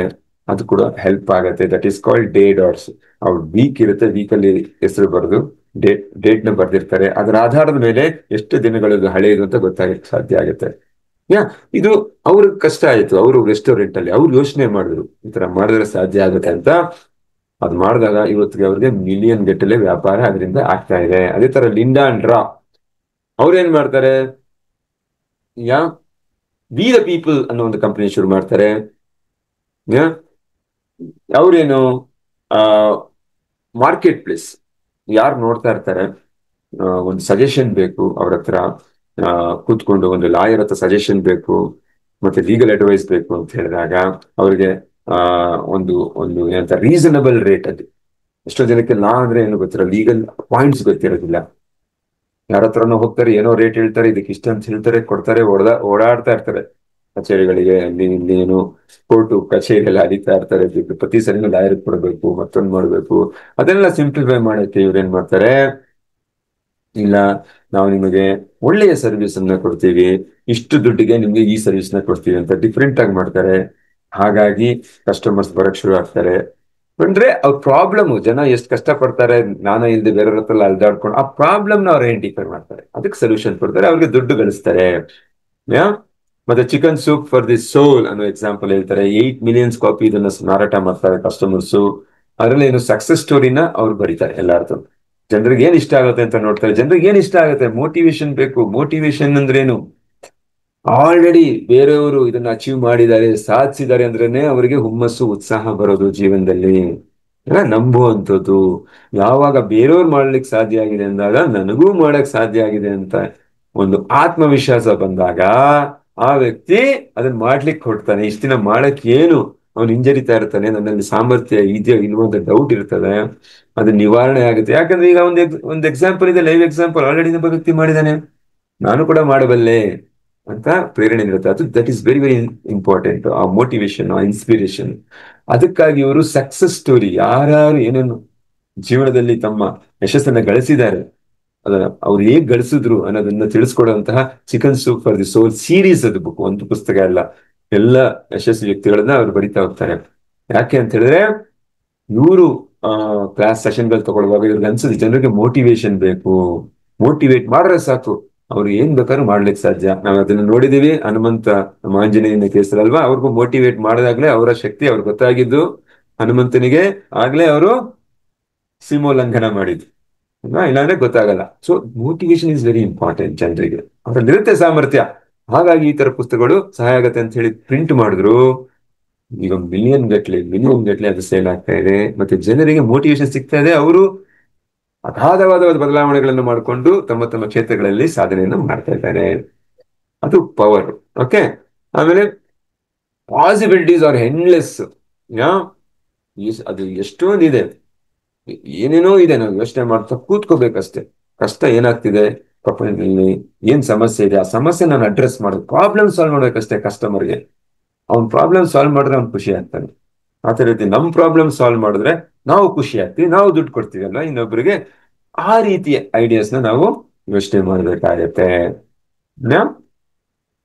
Speaker 1: ಅದು ಕೂಡ ಹೆಲ್ಪ್ ಆಗತ್ತೆ. That is called day dots. ಅವ್ರು ವೀಕ್ ಇರುತ್ತೆ, ವೀಕಲ್ಲಿ ಹೆಸರು ಬರೆದು ಡೇಟ್ ನ ಬರ್ದಿರ್ತಾರೆ. ಅದರ ಆಧಾರದ ಮೇಲೆ ಎಷ್ಟು ದಿನಗಳು ಹಳೆಯದು ಅಂತ ಗೊತ್ತಾಗಕ್ಕೆ ಸಾಧ್ಯ ಆಗುತ್ತೆ. ಇದು ಅವ್ರಿಗೆ ಕಷ್ಟ ಆಯ್ತು. ಅವರು ರೆಸ್ಟೋರೆಂಟ್ ಅಲ್ಲಿ ಅವ್ರು ಯೋಚನೆ ಮಾಡಿದ್ರು ಈ ತರ ಮಾಡಿದ್ರೆ ಸಾಧ್ಯ ಆಗುತ್ತೆ ಅಂತ. ಅದ್ ಮಾಡಿದಾಗ ಇವತ್ತಿಗೆ ಅವ್ರಿಗೆ ಮಿಲಿಯನ್ ಗಟ್ಟಲೆ ವ್ಯಾಪಾರ ಅದರಿಂದ ಆಗ್ತಾ ಇದೆ. ಅದೇ ತರ ಲಿಂಡಾ ಅಂಡ್ ರಾ ಅವ್ರೇನ್ ಮಾಡ್ತಾರೆ, ವಿ ದ ಪೀಪಲ್ ಅನ್ನೋ ಒಂದು ಕಂಪನಿ ಶುರು ಮಾಡ್ತಾರೆ. ಅವ್ರೇನು ಮಾರ್ಕೆಟ್ ಪ್ಲೇಸ್, ಯಾರು ನೋಡ್ತಾ ಇರ್ತಾರೆ, ಒಂದು ಸಜೆಷನ್ ಬೇಕು ಅವ್ರ ಹತ್ರ, ಕೂತ್ಕೊಂಡು ಒಂದು ಲಾಯರ್ ಹತ್ರ ಸಜೆಷನ್ ಬೇಕು, ಮತ್ತೆ ಲೀಗಲ್ ಅಡ್ವೈಸ್ ಬೇಕು ಅಂತ ಹೇಳಿದಾಗ ಅವ್ರಿಗೆ ಒಂದು ಒಂದು ಏನಂತ ರೀಸನಬಲ್ ರೇಟ್. ಅದು ಎಷ್ಟೋ ಜನಕ್ಕೆ ಲಾ ಅಂದ್ರೆ ಏನು ಗೊತ್ತಿರೋ, ಲೀಗಲ್ ಪಾಯಿಂಟ್ಸ್ ಗೊತ್ತಿರೋದಿಲ್ಲ. ಯಾರ ಹತ್ರನೋ ಹೋಗ್ತಾರೆ, ಏನೋ ರೇಟ್ ಹೇಳ್ತಾರೆ, ಇದಕ್ಕೆ ಇಷ್ಟ ಅಂತ ಹೇಳ್ತಾರೆ, ಕೊಡ್ತಾರೆ, ಓಡಾಡ್ತಾ ಇರ್ತಾರೆ ಕಚೇರಿಗಳಿಗೆ. ಅಲ್ಲಿ ಇಲ್ಲಿ ಏನು ಕೋರ್ಟು ಕಚೇರಿ ಎಲ್ಲ ಅಲಿತಾ ಇರ್ತಾರೆ. ಪ್ರತಿ ಸರಿನೂ ಲಾಯರ್ ಕೊಡಬೇಕು, ಮತ್ತೊಂದು ಮಾಡ್ಬೇಕು. ಅದೆಲ್ಲ ಸಿಂಪ್ಲಿಫೈ ಮಾಡಕ್ಕೆ ಇವ್ರೇನ್ ಮಾಡ್ತಾರೆ, ಇಲ್ಲ ನಾವು ನಿಮಗೆ ಒಳ್ಳೆಯ ಸರ್ವಿಸ್ ಅನ್ನ ಕೊಡ್ತೀವಿ, ಇಷ್ಟು ದುಡ್ಡಿಗೆ ನಿಮ್ಗೆ ಈ ಸರ್ವಿಸ್ ನ ಕೊಡ್ತೀವಿ ಅಂತ ಡಿಫ್ರೆಂಟ್ ಆಗಿ ಮಾಡ್ತಾರೆ. ಹಾಗಾಗಿ ಕಸ್ಟಮರ್ಸ್ ಬರಕ್ ಶುರು ಆಗ್ತಾರೆ. ಅಂದ್ರೆ ಅವ್ರ ಪ್ರಾಬ್ಲಮ್, ಜನ ಎಷ್ಟು ಕಷ್ಟ ಪಡ್ತಾರೆ, ನಾನ ಇಲ್ದೆ ಬೇರೆಯವ್ರ ಹತ್ರ ಅಲ್ದಾಡ್ಕೊಂಡು ಆ ಪ್ರಾಬ್ಲಮ್ ನ ಅವ್ರು ಐಡೆಂಟಿಫೈ ಮಾಡ್ತಾರೆ, ಅದಕ್ಕೆ ಸೊಲ್ಯೂಷನ್ ಕೊಡ್ತಾರೆ, ಅವ್ರಿಗೆ ದುಡ್ಡು ಗಳಿಸ್ತಾರೆ. ಮತ್ತೆ ಚಿಕನ್ ಸೂಪ್ ಫಾರ್ ದಿ ಸೋಲ್ ಅನ್ನೋ ಎಕ್ಸಾಂಪಲ್ ಹೇಳ್ತಾರೆ. 8 ಮಿಲಿಯನ್ಸ್ ಕಾಪಿ ಇದನ್ನ ಮಾರಾಟ ಮಾಡ್ತಾರೆ ಕಸ್ಟಮರ್ಸು. ಅದ್ರಲ್ಲಿ ಏನು ಸಕ್ಸಸ್ ಸ್ಟೋರಿನ ಅವ್ರು ಬರೀತಾರೆ ಎಲ್ಲಾರ್ದು. ಜನರಿಗೆ ಏನ್ ಇಷ್ಟ ಆಗುತ್ತೆ ಅಂತ ನೋಡ್ತಾರೆ. ಜನರಿಗೆ ಏನ್ ಇಷ್ಟ ಆಗುತ್ತೆ, ಮೋಟಿವೇಶನ್ ಬೇಕು. ಮೋಟಿವೇಶನ್ ಅಂದ್ರೇನು, ಆಲ್ರೆಡಿ ಬೇರೆಯವರು ಇದನ್ನ ಅಚೀವ್ ಮಾಡಿದ್ದಾರೆ, ಸಾಧಿಸಿದ್ದಾರೆ ಅಂದ್ರೇನೆ ಅವರಿಗೆ ಹುಮ್ಮಸ್ಸು, ಉತ್ಸಾಹ ಬರೋದು ಜೀವನದಲ್ಲಿ, ನಂಬುವಂಥದ್ದು. ಯಾವಾಗ ಬೇರೆಯವ್ರು ಮಾಡ್ಲಿಕ್ಕೆ ಸಾಧ್ಯ ಆಗಿದೆ ಅಂದಾಗ ನನಗೂ ಮಾಡಕ್ ಸಾಧ್ಯ ಆಗಿದೆ ಅಂತ ಒಂದು ಆತ್ಮವಿಶ್ವಾಸ ಬಂದಾಗ ಆ ವ್ಯಕ್ತಿ ಅದನ್ನ ಮಾಡ್ಲಿಕ್ಕೆ ಹೊಡ್ತಾನೆ. ಇಷ್ಟ ದಿನ ಮಾಡಕ್ ಏನು ಅವ್ನು ಹಿಂಜರಿತಾ ಇರ್ತಾನೆ, ನನ್ನಲ್ಲಿ ಸಾಮರ್ಥ್ಯ ಇದೆಯೋ ಇಲ್ವೋ ಅಂತ ಡೌಟ್ ಇರ್ತದೆ, ಅದು ನಿವಾರಣೆ ಆಗುತ್ತೆ. ಯಾಕಂದ್ರೆ ಈಗ ಒಂದು ಎಕ್ಸಾಂಪಲ್ ಇದೆ, ಲೈವ್ ಎಕ್ಸಾಂಪಲ್. ಆಲ್ರೆಡಿ ಒಬ್ಬ ವ್ಯಕ್ತಿ ಮಾಡಿದ್ದಾನೆ, ನಾನು ಕೂಡ ಮಾಡಬಲ್ಲೆ ಅಂತ ಪ್ರೇರಣೆ ಇರುತ್ತೆ. ಅದು that is very very important. ಆ ಮೋಟಿವೇಶನ್, ಆ ಇನ್ಸ್ಪಿರೇಷನ್. ಅದಕ್ಕಾಗಿ ಇವರು ಸಕ್ಸಸ್ ಸ್ಟೋರಿ, ಯಾರ್ಯಾರು ಏನೇನು ಜೀವನದಲ್ಲಿ ತಮ್ಮ ಯಶಸ್ಸನ್ನ ಗಳಿಸಿದ್ದಾರೆ, ಅದನ್ನ ಅವ್ರು ಹೇಗ್ ಗಳಿಸಿದ್ರು ಅನ್ನೋದನ್ನ ತಿಳಿಸ್ಕೊಡುವಂತಹ chicken soup for the soul series. ಅದು ಬುಕ್, ಒಂದು ಪುಸ್ತಕ ಅಲ್ಲ, ಎಲ್ಲ ಯಶಸ್ವಿ ವ್ಯಕ್ತಿಗಳನ್ನ ಅವ್ರು ಬರಿತಾ ಹೋಗ್ತಾರೆ. ಯಾಕೆ ಅಂತ ಹೇಳಿದ್ರೆ ಇವರು ಕ್ಲಾಸ್ ಸೆಷನ್ಗಳು ತಗೊಳ್ಳುವಾಗ ಇವ್ರಿಗೆ ಅನ್ಸುತ್ತೆ ಜನರಿಗೆ ಮೋಟಿವೇಶನ್ ಬೇಕು, ಮೋಟಿವೇಟ್ ಮಾಡ್ರೆ ಸಾಕು, ಅವ್ರು ಏನ್ ಬೇಕಾದ್ರೂ ಮಾಡ್ಲಿಕ್ಕೆ ಸಾಧ್ಯ. ನಾವು ಅದನ್ನ ನೋಡಿದೀವಿ ಹನುಮಂತ ನಮ್ಮ ಆಂಜನೇಯನ ಕೇಸರಲ್ವಾ, ಅವ್ರಿಗೂ ಮೋಟಿವೇಟ್ ಮಾಡಿದಾಗ್ಲೇ ಅವರ ಶಕ್ತಿ ಅವ್ರಿಗೆ ಗೊತ್ತಾಗಿದ್ದು ಹನುಮಂತನಿಗೆ, ಆಗ್ಲೇ ಅವರು ಸೀಮೋಲ್ಲಂಘನ ಮಾಡಿದ್ರು ಅಲ್ವಾ, ಇಲ್ಲಾಂದ್ರೆ ಗೊತ್ತಾಗಲ್ಲ. So motivation is very important ಜನರಿಗೆ, ಅವರಲ್ಲಿರುತ್ತೆ ಸಾಮರ್ಥ್ಯ. ಹಾಗಾಗಿ ಈ ತರ ಪುಸ್ತಕಗಳು ಸಹಾಯ ಆಗತ್ತೆ ಅಂತ ಹೇಳಿ ಪ್ರಿಂಟ್ ಮಾಡಿದ್ರು. ಈಗ ಮಿಲಿಯನ್ ಗಟ್ಲೆ ಅದು ಸೇಲ್ ಆಗ್ತಾ ಇದೆ, ಮತ್ತೆ ಜನರಿಗೆ ಮೋಟಿವೇಶನ್ ಸಿಗ್ತಾ ಇದೆ. ಅವರು ಅಗಾಧವಾದ ಬದಲಾವಣೆಗಳನ್ನು ಮಾಡಿಕೊಂಡು ತಮ್ಮ ತಮ್ಮ ಕ್ಷೇತ್ರಗಳಲ್ಲಿ ಸಾಧನೆಯನ್ನು ಮಾಡ್ತಾ ಇದ್ದಾರೆ. ಅದು ಪವರ್. ಓಕೆ. ಆಮೇಲೆ ಪಾಸಿಬಿಲಿಟೀಸ್ ಆರ್ ಎಂಡ್ಲೆಸ್. ಯಾ ಅದು ಎಷ್ಟೊಂದಿದೆ, ಏನೇನೋ ಇದೆ. ನಾವು ಯೋಚನೆ ಮಾಡ್ತಾ ಕೂತ್ಕೋಬೇಕಷ್ಟೇ. ಕಷ್ಟ ಏನಾಗ್ತಿದೆ ಪ್ರಪಂಚದಲ್ಲಿ, ಏನ್ ಸಮಸ್ಯೆ ಇದೆ, ಆ ಸಮಸ್ಯೆ ನಾನು ಅಡ್ರೆಸ್ ಮಾಡೋದು, ಪ್ರಾಬ್ಲಮ್ ಸಾಲ್ವ್ ಮಾಡ್ಬೇಕಷ್ಟೇ. ಕಸ್ಟಮರ್ಗೆ ಅವ್ನ್ ಪ್ರಾಬ್ಲಮ್ ಸಾಲ್ವ್ ಮಾಡಿದ್ರೆ ಅವ್ನು ಖುಷಿ ಆಗ್ತಾನೆ. ಅದೇ ರೀತಿ ನಮ್ ಪ್ರಾಬ್ಲಮ್ ಸಾಲ್ವ್ ಮಾಡಿದ್ರೆ ನಾವು ಖುಷಿ ಆಗ್ತೀವಿ, ನಾವು ದುಡ್ಡು ಕೊಡ್ತೀವಲ್ಲ ಇನ್ನೊಬ್ಬರಿಗೆ. ಆ ರೀತಿಯ ಐಡಿಯಾಸ್ನ ನಾವು ಯೋಚನೆ ಮಾಡ್ಬೇಕಾಗತ್ತೆ.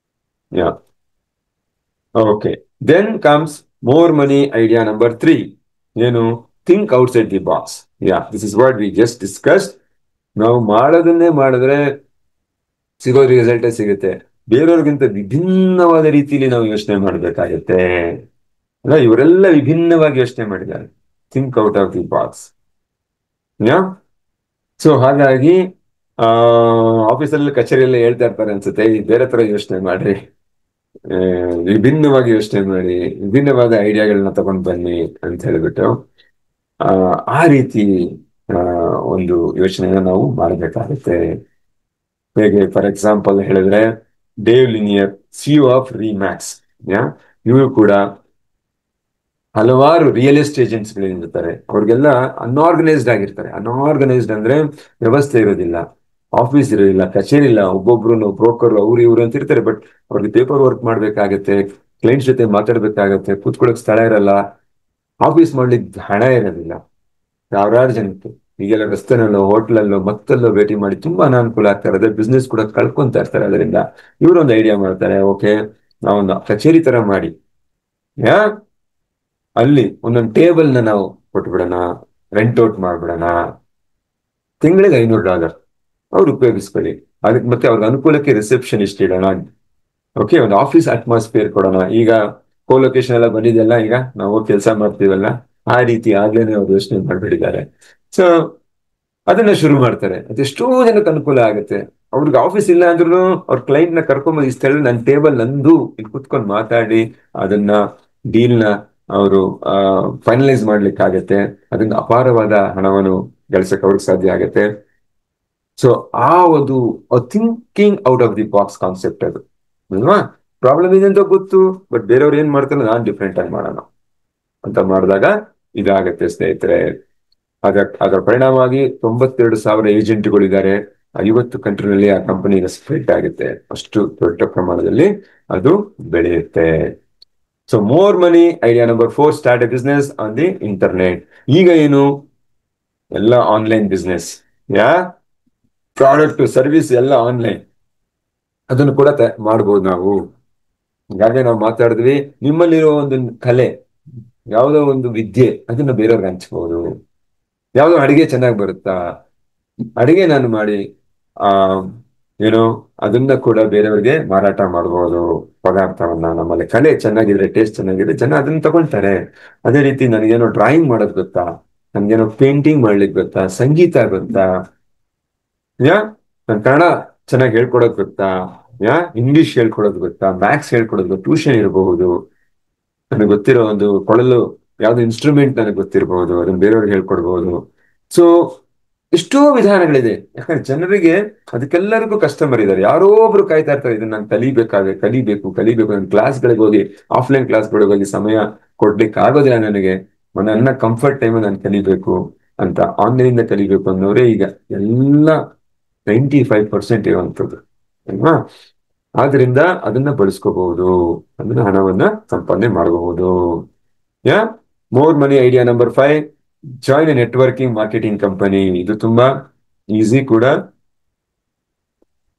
Speaker 1: Okay. Then comes more money idea number 3. ಏನು? Think outside the box. This is what we just discussed. ನಾವು ಮಾಡೋದನ್ನೇ ಮಾಡಿದ್ರೆ ಸಿಗೋ ರಿಸಲ್ಟೇ ಸಿಗುತ್ತೆ. ಬೇರೆಯವ್ರಿಗಿಂತ ವಿಭಿನ್ನವಾದ ರೀತಿಯಲ್ಲಿ ನಾವು ಯೋಚನೆ ಮಾಡ್ಬೇಕಾಗತ್ತೆ ಅಲ್ಲ. ಇವರೆಲ್ಲ ವಿಭಿನ್ನವಾಗಿ ಯೋಚನೆ ಮಾಡಿದ್ದಾರೆ. Think out of the box. So ಹಾಗಾಗಿ ಆಫೀಸಲ್ಲಿ ಕಚೇರಿಯಲ್ಲಿ ಹೇಳ್ತಾ ಇರ್ತಾರೆ ಅನ್ಸುತ್ತೆ, ಈ ಬೇರೆ ತರ ಯೋಚನೆ ಮಾಡ್ರಿ, ವಿಭಿನ್ನವಾಗಿ ಯೋಚನೆ ಮಾಡಿ, ವಿಭಿನ್ನವಾದ ಐಡಿಯಾಗಳನ್ನ ತಗೊಂಡ್ ಬನ್ನಿ ಅಂತ ಹೇಳ್ಬಿಟ್ಟು ಆ ರೀತಿ ಒಂದು ಯೋಚನೆನ ನಾವು ಮಾಡಬೇಕಾಗುತ್ತೆ. ಹೇಗೆ? ಫಾರ್ ಎಕ್ಸಾಂಪಲ್ ಹೇಳಿದ್ರೆ, ಡೇವ್ ಲಿನಿಯರ್, ಸಿಇಒ ಆಫ್ ರೀಮ್ಯಾಕ್ಸ್, ಇವರು ಕೂಡ ಹಲವಾರು ರಿಯಲ್ ಎಸ್ಟೇಟ್ ಏಜೆಂಟ್ಸ್ಗಳಿರ್ತಾರೆ. ಅವ್ರಿಗೆಲ್ಲ ಅನ್ಆರ್ಗನೈಸ್ಡ್ ಆಗಿರ್ತಾರೆ. ಅನ್ಆರ್ಗನೈಸ್ಡ್ ಅಂದ್ರೆ ವ್ಯವಸ್ಥೆ ಇರೋದಿಲ್ಲ, ಆಫೀಸ್ ಇರೋದಿಲ್ಲ, ಕಚೇರಿ ಇಲ್ಲ, ಒಬ್ಬೊಬ್ರು ಬ್ರೋಕರ್ ಅವ್ರು ಇವ್ರು ಅಂತ ಇರ್ತಾರೆ. ಬಟ್ ಅವ್ರಿಗೆ ಪೇಪರ್ ವರ್ಕ್ ಮಾಡ್ಬೇಕಾಗತ್ತೆ, ಕ್ಲೈಂಟ್ಸ್ ಜೊತೆ ಮಾತಾಡ್ಬೇಕಾಗತ್ತೆ, ಕೂತ್ಕೊಳ್ಳೋಕೆ ಸ್ಥಳ ಇರಲ್ಲ, ಆಫೀಸ್ ಮಾಡ್ಲಿಕ್ಕೆ ಹಣ ಇರೋದಿಲ್ಲ. ಸಾವಿರಾರು ಜನಕ್ಕೆ ಈಗೆಲ್ಲ ರಸ್ತೆನಲ್ಲೋ ಹೋಟ್ಲಲ್ಲೋ ಮತ್ತಲ್ಲೋ ಭೇಟಿ ಮಾಡಿ ತುಂಬಾ ಅನಾನುಕೂಲ ಆಗ್ತಾ ಇರೋದೇ, ಬಿಸ್ನೆಸ್ ಕೂಡ ಕಳ್ಕೊಂತ ಇರ್ತಾರೆ. ಅದರಿಂದ ಇವರೊಂದು ಐಡಿಯಾ ಮಾಡ್ತಾರೆ, ಓಕೆ ನಾವೊಂದು ಕಚೇರಿ ತರ ಮಾಡಿ ಅಲ್ಲಿ ಒಂದೊಂದು ಟೇಬಲ್ನ ನಾವು ಕೊಟ್ಬಿಡೋಣ, ರೆಂಟ್ ಔಟ್ ಮಾಡ್ಬಿಡೋಣ, ತಿಂಗಳಿಗೆ $500 ಅವ್ರು ಉಪಯೋಗಿಸ್ಕೊಳ್ಳಿ. ಅದಕ್ಕೆ ಮತ್ತೆ ಅವ್ರಿಗೆ ಅನುಕೂಲಕ್ಕೆ ರಿಸೆಪ್ಷನಿಸ್ಟ್ ಇಡೋಣ. ಓಕೆ, ಒಂದು ಆಫೀಸ್ ಅಟ್ಮಾಸ್ಫಿಯರ್ ಕೊಡೋಣ. ಈಗ ಕೋಲೊಕೇಶನ್ ಎಲ್ಲ ಬಂದಿದೆಯಲ್ಲ, ಈಗ ನಾವು ಕೆಲಸ ಮಾಡ್ತೀವಲ್ಲ, ಆ ರೀತಿ ಆಗ್ಲೇನೆ ಅವ್ರು ಯೋಚನೆ ಮಾಡ್ಬಿಟ್ಟಿದ್ದಾರೆ. ಸೊ ಅದನ್ನ ಶುರು ಮಾಡ್ತಾರೆ. ಅದೆಷ್ಟೋ ಜನಕ್ಕೆ ಅನುಕೂಲ ಆಗುತ್ತೆ. ಅವ್ರಿಗೆ ಆಫೀಸ್ ಇಲ್ಲ ಅಂದ್ರೂ ಅವ್ರ ಕ್ಲೈಂಟ್ ನ ಕರ್ಕೊಂಬಂದು ಈ ಸ್ಥಳ ನನ್ನ ಟೇಬಲ್ ನಂದು, ಇಲ್ಲಿ ಕುತ್ಕೊಂಡು ಮಾತಾಡಿ ಅದನ್ನ ಡೀಲ್ನ ಅವರು ಫೈನಲೈಸ್ ಮಾಡ್ಲಿಕ್ಕಾಗತ್ತೆ. ಅದರಿಂದ ಅಪಾರವಾದ ಹಣವನ್ನು ಗಳಿಸಕ್ಕೆ ಅವ್ರಿಗೆ ಸಾಧ್ಯ ಆಗತ್ತೆ. ಸೊ ಆ ಒಂದು thinking out of the box concept ಅದು ಅಲ್ವಾ. ಪ್ರಾಬ್ಲಮ್ ಇದೆ ಅಂತ ಗೊತ್ತು, ಬಟ್ ಬೇರೆಯವ್ರು ಏನ್ ಮಾಡ್ತಾರೆ, ನಾನ್ ಡಿಫ್ರೆಂಟ್ ಆಗಿ ಮಾಡೋಣ ಅಂತ ಮಾಡಿದಾಗ ಇದಾಗತ್ತೆ ಸ್ನೇಹಿತರೆ. ಅದರ ಪರಿಣಾಮವಾಗಿ 92,000 ಏಜೆಂಟ್ಗಳು ಇದ್ದಾರೆ. 50 ಕಂಟ್ರಿನಲ್ಲಿ ಆ ಕಂಪನಿ ಸ್ಪ್ರೆಡ್ ಆಗುತ್ತೆ. ಅಷ್ಟು ದೊಡ್ಡ ಪ್ರಮಾಣದಲ್ಲಿ ಅದು ಬೆಳೆಯುತ್ತೆ. So more money idea number 4, start A business on the internet. ಈಗ ಏನು? ಎಲ್ಲ ಆನ್ಲೈನ್ ಬಿಸ್ನೆಸ್, ಪ್ರಾಡಕ್ಟ್ ಸರ್ವಿಸ್ ಎಲ್ಲ ಆನ್ಲೈನ್, ಅದನ್ನು ಕೂಡ ಮಾಡ್ಬೋದು ನಾವು. ಹಾಗೆ ನಾವು ಮಾತಾಡಿದ್ವಿ, ನಿಮ್ಮಲ್ಲಿರೋ ಒಂದು ಕಲೆ, ಯಾವುದೋ ಒಂದು ವಿದ್ಯೆ, ಅದನ್ನ ಬೇರೆಯವ್ರಿಗೆ ಹಂಚ್ಬೋದು. ಯಾವುದೋ ಅಡಿಗೆ ಚೆನ್ನಾಗಿ ಬರುತ್ತಾ, ಅಡಿಗೆ ನಾನು ಮಾಡಿ ಆ ಏನೋ ಅದನ್ನ ಕೂಡ ಬೇರೆಯವ್ರಿಗೆ ಮಾರಾಟ ಮಾಡ್ಬೋದು. ಪದಾರ್ಥವನ್ನ, ನಮ್ಮಲ್ಲಿ ಕಲೆ ಚೆನ್ನಾಗಿದ್ರೆ, ಟೇಸ್ಟ್ ಚೆನ್ನಾಗಿದ್ರೆ ಜನ ಅದನ್ನ ತಗೊಳ್ತಾರೆ. ಅದೇ ರೀತಿ ನನಗೇನೋ ಡ್ರಾಯಿಂಗ್ ಮಾಡೋದು ಗೊತ್ತಾ, ನನ್ಗೇನೋ ಪೇಂಟಿಂಗ್ ಮಾಡ್ಲಿಕ್ಕೆ ಗೊತ್ತಾ, ಸಂಗೀತ ಗೊತ್ತಾ, ನನ್ ಕನ್ನಡ ಚೆನ್ನಾಗಿ ಹೇಳ್ಕೊಡೋದು ಗೊತ್ತಾ, ಇಂಗ್ಲಿಷ್ ಹೇಳ್ಕೊಡೋದು ಗೊತ್ತಾ, ಮ್ಯಾಥ್ಸ್ ಹೇಳ್ಕೊಡೋದು ಗೊತ್ತಾ, ಟ್ಯೂಷನ್ ಇರಬಹುದು, ನನಗೆ ಗೊತ್ತಿರೋ ಒಂದು ಕೊಳಲು ಯಾವ್ದು ಇನ್ಸ್ಟ್ರೂಮೆಂಟ್ ನನಗೆ ಗೊತ್ತಿರಬಹುದು, ಅದನ್ನ ಬೇರೆಯವ್ರಿಗೆ ಹೇಳ್ಕೊಡ್ಬಹುದು. ಸೊ ಎಷ್ಟೋ ವಿಧಾನಗಳಿದೆ. ಯಾಕಂದ್ರೆ ಜನರಿಗೆ ಅದಕ್ಕೆಲ್ಲರಿಗೂ ಕಸ್ಟಮರ್ ಇದ್ದಾರೆ, ಯಾರೋ ಒಬ್ರು ಕಾಯ್ತಾ ಇರ್ತಾರೆ, ಇದನ್ನ ನಾನು ಕಲಿಬೇಕು. ನನ್ನ ಕ್ಲಾಸ್ಗಳಿಗೆ ಹೋಗಿ, ಆಫ್ಲೈನ್ ಕ್ಲಾಸ್ಗಳಿಗೆ ಹೋಗಿ ಸಮಯ ಕೊಡ್ಲಿಕ್ಕೆ ಆಗೋದಿಲ್ಲ ನನಗೆ, ನನ್ನ ಕಂಫರ್ಟ್ ಟೈಮ್ ನಾನು ಕಲಿಬೇಕು ಅಂತ ಆನ್ಲೈನ್ ಇಂದ ಕಲಿಬೇಕು ಅನ್ನೋರೇ ಈಗ ಎಲ್ಲ 95% ಇರುವಂಥದ್ದು ಅಲ್ವಾ. ಆದ್ರಿಂದ ಅದನ್ನ ಬಳಸ್ಕೋಬಹುದು, ಅದನ್ನ ಹಣವನ್ನ ಸಂಪಾದನೆ ಮಾಡಬಹುದು. More money idea number 5, join A networking marketing company. ಇದು ತುಂಬಾ ಈಸಿ ಕೂಡ,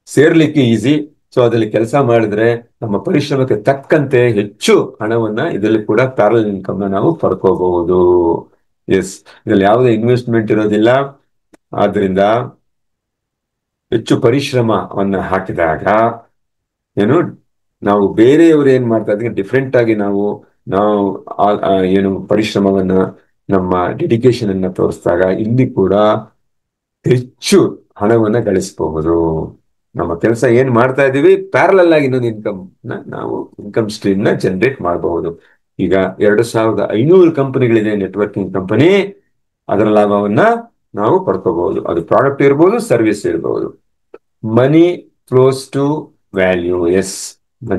Speaker 1: ಸೇರ್ಲಿಕ್ಕೆ ಈಸಿ. ಸೊ ಅದ್ರಲ್ಲಿ ಕೆಲಸ ಮಾಡಿದ್ರೆ ನಮ್ಮ ಪರಿಶ್ರಮಕ್ಕೆ ತಕ್ಕಂತೆ ಹೆಚ್ಚು ಹಣವನ್ನ ಇದರಲ್ಲಿ ಕೂಡ ಪ್ಯಾರಲ್ ಇನ್ಕಮ್ ನ ನಾವು ಪಡ್ಕೋಬಹುದು. ಎಸ್, ಇದ್ರಲ್ಲಿ ಯಾವುದೇ ಇನ್ವೆಸ್ಟ್ಮೆಂಟ್ ಇರೋದಿಲ್ಲ. ಆದ್ರಿಂದ ಹೆಚ್ಚು ಪರಿಶ್ರಮವನ್ನ ಹಾಕಿದಾಗ ಏನು ನಾವು ಬೇರೆಯವರು ಏನ್ ಮಾಡ್ತಾ ಇದ್ದೀವಿ ಡಿಫ್ರೆಂಟ್ ಆಗಿ ನಾವು ಏನು ಪರಿಶ್ರಮವನ್ನ ನಮ್ಮ ಡೆಡಿಕೇಶನ್ ಅನ್ನ ತೋರಿಸಿದಾಗ ಇಲ್ಲಿ ಕೂಡ ಹೆಚ್ಚು ಹಣವನ್ನ ಗಳಿಸಬಹುದು. ನಮ್ಮ ಕೆಲಸ ಏನ್ ಮಾಡ್ತಾ ಇದೀವಿ ಪ್ಯಾರಲಲ್ ಆಗಿ ಇನ್ನೊಂದು ಇನ್ಕಮ್ ಸ್ಟ್ರೀಮ್ ನ ಜನರೇಟ್ ಮಾಡಬಹುದು. ಈಗ 2500 ಕಂಪನಿಗಳಿದೆ ನೆಟ್ವರ್ಕಿಂಗ್ ಕಂಪನಿ, ಅದರ ಲಾಭವನ್ನ ನಾವು ಪಡ್ಕೋಬಹುದು. ಅದು ಪ್ರಾಡಕ್ಟ್ ಇರ್ಬೋದು, ಸರ್ವಿಸ್ ಇರ್ಬೋದು. ಮನಿ ಫ್ಲೋಸ್ ಟು ವ್ಯಾಲ್ಯೂ. ಎಸ್,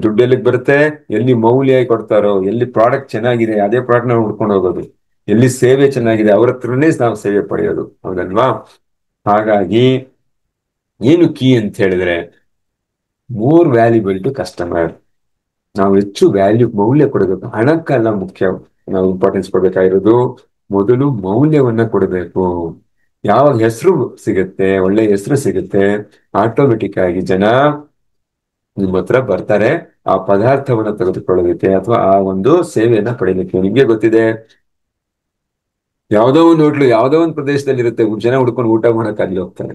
Speaker 1: ದುಡ್ಡು ಎಲ್ಲಿಗೆ ಬರುತ್ತೆ? ಎಲ್ಲಿ ಮೌಲ್ಯ ಕೊಡ್ತಾರೋ, ಎಲ್ಲಿ ಪ್ರಾಡಕ್ಟ್ ಚೆನ್ನಾಗಿದೆ ಅದೇ ಪ್ರಾಡಕ್ಟ್ ನಾವು ಹುಡ್ಕೊಂಡು ಹೋಗೋದು, ಎಲ್ಲಿ ಸೇವೆ ಚೆನ್ನಾಗಿದೆ ಅವ್ರ ಹತ್ರನೇ ನಾವು ಸೇವೆ ಪಡೆಯೋದು, ಹೌದಲ್ವಾ? ಹಾಗಾಗಿ ಏನು ಕೀ ಅಂತ ಹೇಳಿದ್ರೆ, ಮೋರ್ ವ್ಯಾಲ್ಯೂಬಲ್ ಟು ಕಸ್ಟಮರ್. ನಾವು ಹೆಚ್ಚು ಮೌಲ್ಯ ಕೊಡಬೇಕು, ಹಣಕ್ಕೆಲ್ಲ ಮುಖ್ಯ ನಾವು ಇಂಪಾರ್ಟೆನ್ಸ್ ಕೊಡ್ಬೇಕಾಗಿರೋದು. ಮೊದಲು ಮೌಲ್ಯವನ್ನ ಕೊಡಬೇಕು. ಯಾವಾಗ ಹೆಸರು ಸಿಗುತ್ತೆ, ಒಳ್ಳೆ ಹೆಸರು ಸಿಗುತ್ತೆ, ಆಟೋಮೆಟಿಕ್ ಆಗಿ ಜನ ನಿಮ್ಮ ಹತ್ರ ಬರ್ತಾರೆ ಆ ಪದಾರ್ಥವನ್ನ ತೆಗೆದುಕೊಳ್ಳೋದಕ್ಕೆ ಅಥವಾ ಆ ಒಂದು ಸೇವೆಯನ್ನ ಪಡೆಯಲಿಕ್ಕೆ. ನಿಮ್ಗೆ ಗೊತ್ತಿದೆ, ಯಾವ್ದೋ ಒಂದು ಹೋಟ್ಲು ಯಾವ್ದೋ ಒಂದು ಪ್ರದೇಶದಲ್ಲಿ ಇರುತ್ತೆ, ಜನ ಹುಡ್ಕೊಂಡು ಊಟ ಮಾಡಕ್ ಅಲ್ಲಿ ಹೋಗ್ತಾರೆ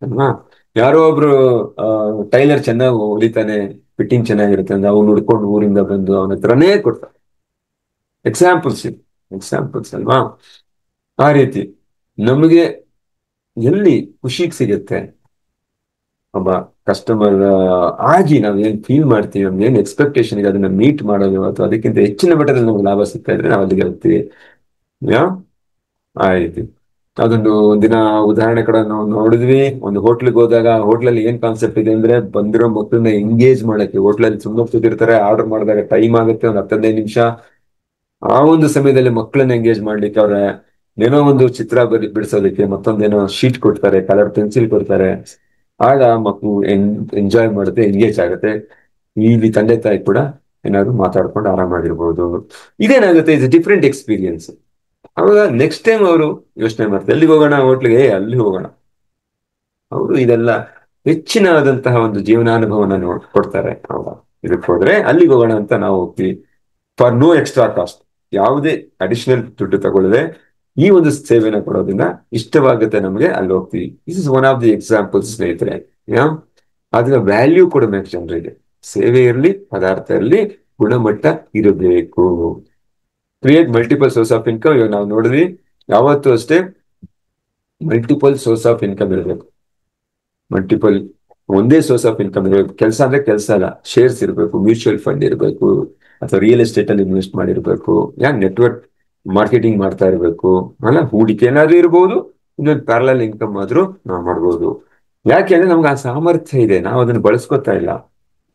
Speaker 1: ಅಲ್ವಾ? ಯಾರೋ ಒಬ್ರು ಟೈಲರ್ ಚೆನ್ನಾಗಿ ಹೊಲಿತಾನೆ, ಫಿಟ್ಟಿಂಗ್ ಚೆನ್ನಾಗಿರುತ್ತೆ ಅಂದ್ರೆ ಅವ್ನು ಹುಡ್ಕೊಂಡು ಊರಿಂದ ಬಂದು ಅವನ ಹತ್ರನೇ ಕೊಡ್ತಾರೆ. ಎಕ್ಸಾಂಪಲ್ಸ್ ಅಲ್ವಾ? ಆ ರೀತಿ ನಮಗೆ ಎಲ್ಲಿ ಖುಷಿಗೆ ಸಿಗುತ್ತೆ, ಒಬ್ಬ ಕಸ್ಟಮರ್ ಆಗಿ ನಾವ್ ಏನ್ ಫೀಲ್ ಮಾಡ್ತೀವಿ, ನಮ್ಗೆ ಏನ್ ಎಕ್ಸ್ಪೆಕ್ಟೇಷನ್ ಇದೆ ಅದನ್ನ ಮೀಟ್ ಮಾಡೋದು ಅಥವಾ ಅದಕ್ಕಿಂತ ಹೆಚ್ಚಿನ ಮಟ್ಟದಲ್ಲಿ ನಮ್ಗೆ ಲಾಭ ಸಿಗ್ತಾ ಇದ್ರೆ ನಾವು ಅಲ್ಲಿಗೆ ಹೋಗ್ತೀವಿ. ಆಯ್ತು, ಅದೊಂದು ಒಂದಿನ ಉದಾಹರಣೆ ಕೂಡ ನಾವು ನೋಡಿದ್ವಿ. ಒಂದು ಹೋಟ್ಲಿಗೆ ಹೋದಾಗ ಹೋಟ್ಲಲ್ಲಿ ಏನ್ ಕಾನ್ಸೆಪ್ಟ್ ಇದೆ ಅಂದ್ರೆ, ಬಂದಿರೋ ಮಕ್ಕಳನ್ನ ಎಂಗೇಜ್ ಮಾಡಕ್ಕೆ, ಹೋಟ್ಲಲ್ಲಿ ತುಂಬಾ ಕೂತಿರ್ತಾರೆ, ಆರ್ಡರ್ ಮಾಡಿದಾಗ ಟೈಮ್ ಆಗುತ್ತೆ ಒಂದು 10-15 ನಿಮಿಷ. ಆ ಒಂದು ಸಮಯದಲ್ಲಿ ಮಕ್ಕಳನ್ನ ಎಂಗೇಜ್ ಮಾಡ್ಲಿಕ್ಕೆ ಅವ್ರ ಏನೋ ಒಂದು ಚಿತ್ರ ಬಿಡಿಸೋದಕ್ಕೆ ಮತ್ತೊಂದೇನೋ ಶೀಟ್ ಕೊಡ್ತಾರೆ, ಕಲರ್ ಪೆನ್ಸಿಲ್ ಕೊಡ್ತಾರೆ. ಆಗ ಮಕ್ಕಳು ಎಂಜಾಯ್ ಮಾಡುತ್ತೆ, ಎಂಗೇಜ್ ಆಗುತ್ತೆ. ಇಲ್ಲಿ ತಂದೆ ತಾಯಿ ಕೂಡ ಏನಾದ್ರು ಮಾತಾಡ್ಕೊಂಡು ಆರಾಮಾಗಿರ್ಬೋದು. ಇದೇನಾಗುತ್ತೆ, ಇದು ಡಿಫ್ರೆಂಟ್ ಎಕ್ಸ್ಪೀರಿಯನ್ಸ್. ಅವಾಗ ನೆಕ್ಸ್ಟ್ ಟೈಮ್ ಅವರು ಯೋಚನೆ ಮಾಡ್ತಾರೆ, ಎಲ್ಲಿಗೆ ಹೋಗೋಣ, ಹೋಟ್ಲಿಗೆ, ಅಲ್ಲಿ ಹೋಗೋಣ. ಅವರು ಇದೆಲ್ಲ ಹೆಚ್ಚಿನದಂತಹ ಒಂದು ಜೀವನಾನುಭವನ ಕೊಡ್ತಾರೆ. ಅವಾಗ ಇದಕ್ಕೆ ಹೋದ್ರೆ ಅಲ್ಲಿಗೆ ಹೋಗೋಣ ಅಂತ ನಾವು ಹೋಗ್ತೀವಿ, ಫಾರ್ ನೋ ಎಕ್ಸ್ಟ್ರಾ ಕಾಸ್ಟ್, ಯಾವುದೇ ಅಡಿಷನಲ್ ದುಡ್ಡು ತಗೊಳ್ಳದೆ ಈ ಒಂದು ಸೇವೆನ ಕೊಡೋದ್ರಿಂದ ಇಷ್ಟವಾಗುತ್ತೆ ನಮ್ಗೆ, ಅಲ್ಲಿ ಹೋಗ್ತೀವಿ. This is one of the examples ಸ್ನೇಹಿತರೆ. ಅದನ್ನ ವ್ಯಾಲ್ಯೂ ಕೊಡಬೇಕು ಜನರಿಗೆ. ಸೇವೆ ಇರಲಿ, ಪದಾರ್ಥ ಇರಲಿ, ಗುಣಮಟ್ಟ ಇರಬೇಕು. Create multiple source of income. ಇವಾಗ ನಾವು ನೋಡಿದ್ವಿ, ಯಾವತ್ತೂ ಅಷ್ಟೇ ಮಲ್ಟಿಪಲ್ ಸೋರ್ಸ್ ಆಫ್ ಇನ್ಕಮ್ ಇರಬೇಕು. ಒಂದೇ ಸೋರ್ಸ್ ಆಫ್ ಇನ್ಕಮ್ ಇರಬೇಕು. ಕೆಲಸ ಅಂದ್ರೆ ಕೆಲಸ ಅಲ್ಲ, ಶೇರ್ಸ್ ಇರಬೇಕು, ಮ್ಯೂಚುವಲ್ ಫಂಡ್ ಇರಬೇಕು, ಅಥವಾ ರಿಯಲ್ ಎಸ್ಟೇಟ್ ಅಲ್ಲಿ ಇನ್ವೆಸ್ಟ್ ಮಾಡಿರ್ಬೇಕು, ನೆಟ್ವರ್ಕ್ ಮಾರ್ಕೆಟಿಂಗ್ ಮಾಡ್ತಾ ಇರಬೇಕು, ಅಲ್ಲ ಹೂಡಿಕೆ ಏನಾದ್ರೂ ಇರ್ಬೋದು, ಇನ್ನೊಂದು ಪ್ಯಾರಲಲ್ ಇನ್ಕಮ್ ಆದ್ರೂ ನಾವು ಮಾಡ್ಬೋದು. ಯಾಕೆಂದ್ರೆ ನಮ್ಗೆ ಆ ಸಾಮರ್ಥ್ಯ ಇದೆ, ನಾವು ಅದನ್ನ ಬಳಸ್ಕೊತಾ ಇಲ್ಲ.